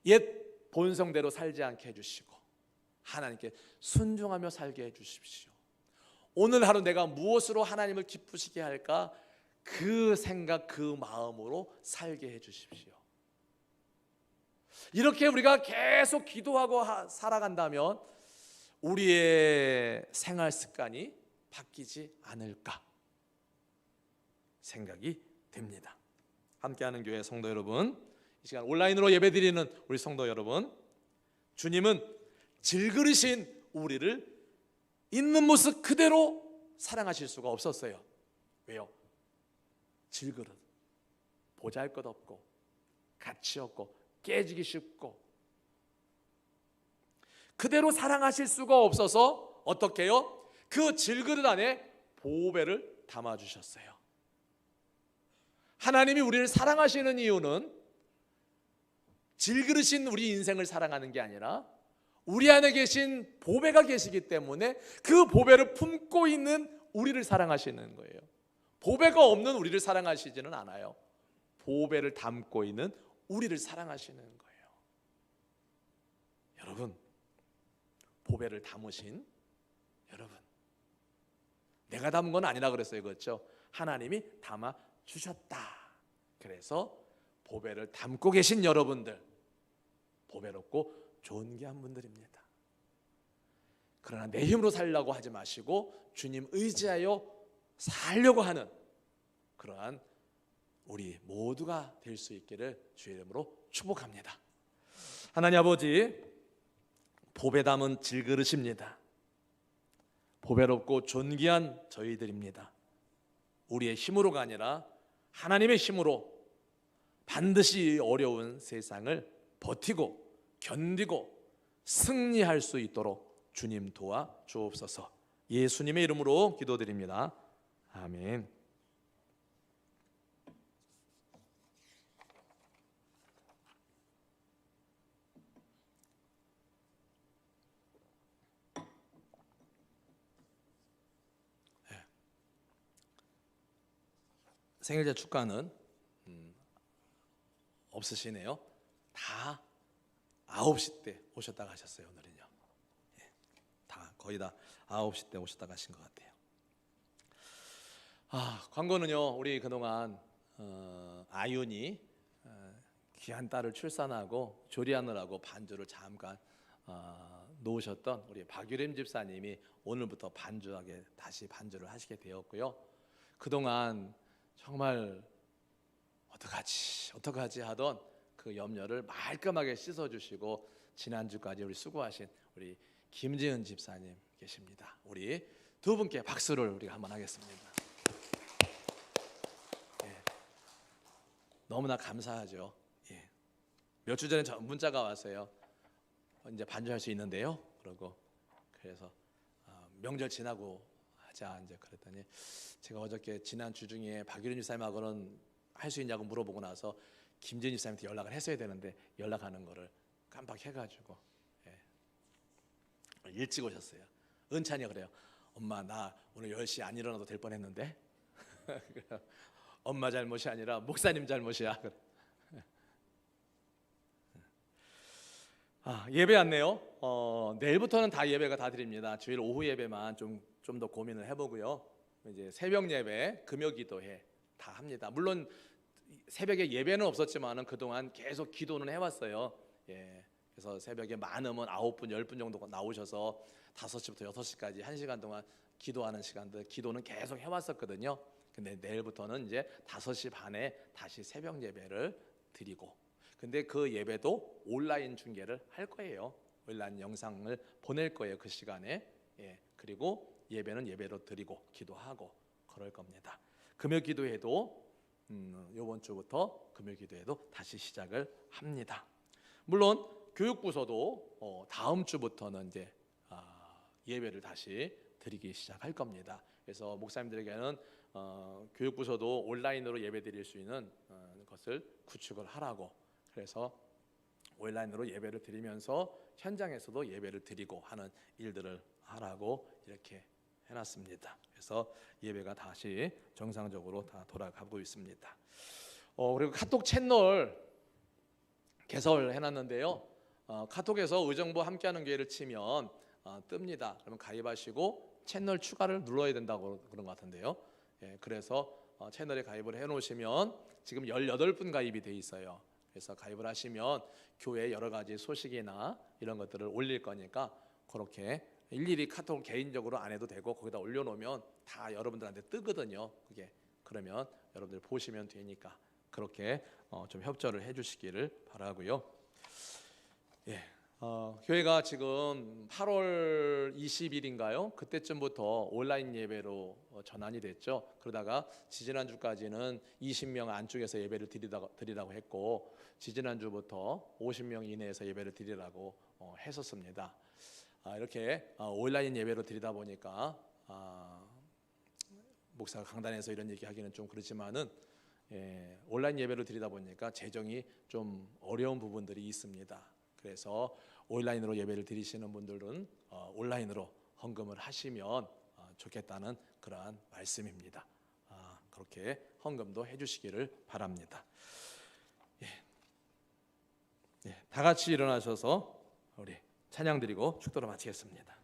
옛 본성대로 살지 않게 해주시고 하나님께 순종하며 살게 해주십시오. 오늘 하루 내가 무엇으로 하나님을 기쁘시게 할까 그 생각 그 마음으로 살게 해주십시오. 이렇게 우리가 계속 기도하고 살아간다면 우리의 생활 습관이 바뀌지 않을까 생각이 됩니다. 함께하는 교회 성도 여러분, 이 시간 온라인으로 예배드리는 우리 성도 여러분, 주님은 질그릇인 우리를 있는 모습 그대로 사랑하실 수가 없었어요. 왜요? 질그릇, 보잘것없고 가치 없고 깨지기 쉽고 그대로 사랑하실 수가 없어서 어떻게 해요? 그 질그릇 안에 보배를 담아주셨어요. 하나님이 우리를 사랑하시는 이유는 질그릇인 우리 인생을 사랑하는 게 아니라 우리 안에 계신 보배가 계시기 때문에 그 보배를 품고 있는 우리를 사랑하시는 거예요. 보배가 없는 우리를 사랑하시지는 않아요. 보배를 담고 있는 우리를 사랑하시는 거예요. 여러분, 보배를 담으신 여러분, 내가 담은 건 아니라 그랬어요. 그렇죠? 하나님이 담아 주셨다. 그래서 보배를 담고 계신 여러분들, 보배롭고 존귀한 분들입니다. 그러나 내 힘으로 살려고 하지 마시고 주님 의지하여 살려고 하는 그러한 우리 모두가 될 수 있기를 주의 이름으로 축복합니다. 하나님 아버지, 보배 담은 질그릇입니다. 보배롭고 존귀한 저희들입니다. 우리의 힘으로가 아니라 하나님의 힘으로 반드시 어려운 세상을 버티고 견디고 승리할 수 있도록 주님 도와 주옵소서. 예수님의 이름으로 기도드립니다. 아멘. 생일자 축가는 없으시네요. 다 9시 때 오셨다 가셨어요. 오늘은요. 다 거의 다 9시 때 오셨다 가신 것 같아요. 광고는요. 우리 그동안 아윤이 귀한 딸을 출산하고 조리하느라고 반주를 잠깐 놓으셨던 우리 박유림 집사님이 오늘부터 반주하게 다시 반주를 하시게 되었고요. 그동안 정말 어떡하지 하던 그 염려를 말끔하게 씻어주시고 지난주까지 우리 수고하신 우리 김지은 집사님 계십니다. 우리 두 분께 박수를 우리가 한번 하겠습니다. 너무나 감사하죠. 몇 주 전에 문자가 왔어요. 이제 반주할 수 있는데요. 그래서 명절 지나고 하자 이제 그랬더니 제가 어저께 지난 주 중에 박유린 집사님하고는 할 수 있냐고 물어보고 나서 김진 집사님한테 연락을 했어야 되는데 연락하는 거를 깜빡해가지고 일찍 오셨어요. 은찬이가 그래요. 엄마 나 오늘 10시 안 일어나도 될 뻔했는데 엄마 잘못이 아니라 목사님 잘못이야. 예배 왔네요. 내일부터는 다 예배가 다 드립니다. 주일 오후 예배만 좀 더 고민을 해보고요. 이제 새벽 예배, 금요기도회 다 합니다. 물론 새벽에 예배는 없었지만은 그동안 계속 기도는 해왔어요. 그래서 새벽에 많으면 9분, 10분 정도 나오셔서 5시부터 6시까지 1시간 동안 기도하는 시간들 기도는 계속 해왔었거든요. 근데 내일부터는 이제 5시 반에 다시 새벽 예배를 드리고, 근데 그 예배도 온라인 중계를 할 거예요. 온라인 영상을 보낼 거예요. 그 시간에. 그리고 예배는 예배로 드리고 기도하고 그럴 겁니다. 금요 기도회도 이번 주부터 금요 기도회도 다시 시작을 합니다. 물론 교육부서도 다음 주부터는 이제 예배를 다시 드리기 시작할 겁니다. 그래서 목사님들에게는 교육부서도 온라인으로 예배 드릴 수 있는 것을 구축을 하라고, 그래서 온라인으로 예배를 드리면서 현장에서도 예배를 드리고 하는 일들을 하라고 이렇게 해놨습니다. 그래서 예배가 다시 정상적으로 다 돌아가고 있습니다. 그리고 카톡 채널 개설해놨는데요. 카톡에서 의정부 함께하는 교회를 치면 뜹니다. 그러면 가입하시고 채널 추가를 눌러야 된다고 그런 것 같은데요. 그래서 채널에 가입을 해놓으시면 지금 18분 가입이 돼 있어요. 그래서 가입을 하시면 교회 여러 가지 소식이나 이런 것들을 올릴 거니까 그렇게 일일이 카톡 개인적으로 안 해도 되고 거기다 올려놓으면 다 여러분들한테 뜨거든요. 그게 그러면 여러분들 보시면 되니까 그렇게 좀 협조를 해주시기를 바라고요. 교회가 지금 8월 20일인가요? 그때쯤부터 온라인 예배로 전환이 됐죠. 그러다가 지지난주까지는 20명 안쪽에서 예배를 드리라고 했고, 지지난주부터 50명 이내에서 예배를 드리라고 했었습니다. 이렇게 온라인 예배로 드리다 보니까 목사가 강단에서 이런 얘기하기는 좀 그렇지만은 온라인 예배로 드리다 보니까 재정이 좀 어려운 부분들이 있습니다. 그래서 온라인으로 예배를 드리시는 분들은 온라인으로 헌금을 하시면 좋겠다는 그러한 말씀입니다. 그렇게 헌금도 해주시기를 바랍니다. 다 같이 일어나셔서 우리 찬양 드리고 축도를 마치겠습니다.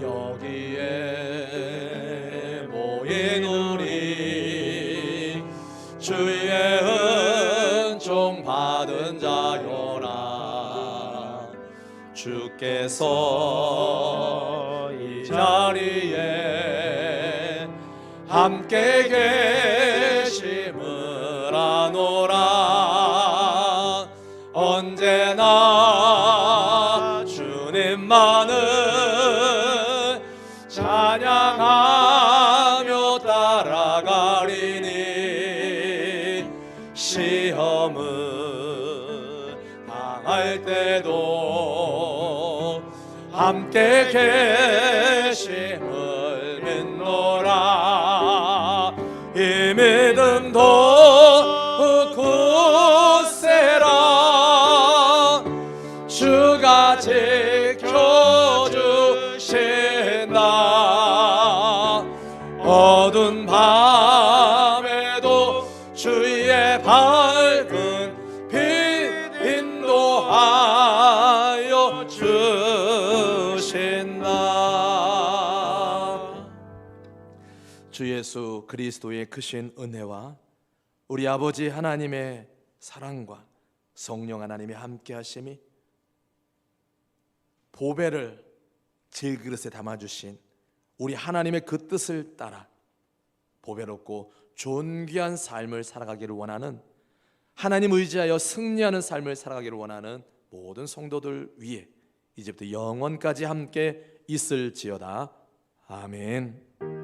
여기에 모인 우리 주의 은총 받은 자요라. 주께서 이 자리에 함께 계심을 아노라. 언제나 주님만을 찬양하며 따라가리니, 시험을 당할 때도 함께 계심을 믿노라. 이 믿음도 굳세라. 주가 지켜주시리라. 예수 그리스도의 크신 은혜와 우리 아버지 하나님의 사랑과 성령 하나님의 함께 하심이 보배를 질그릇에 담아주신 우리 하나님의 그 뜻을 따라 보배롭고 존귀한 삶을 살아가기를 원하는, 하나님 의지하여 승리하는 삶을 살아가기를 원하는 모든 성도들 위해 이제부터 영원까지 함께 있을지어다. 아멘.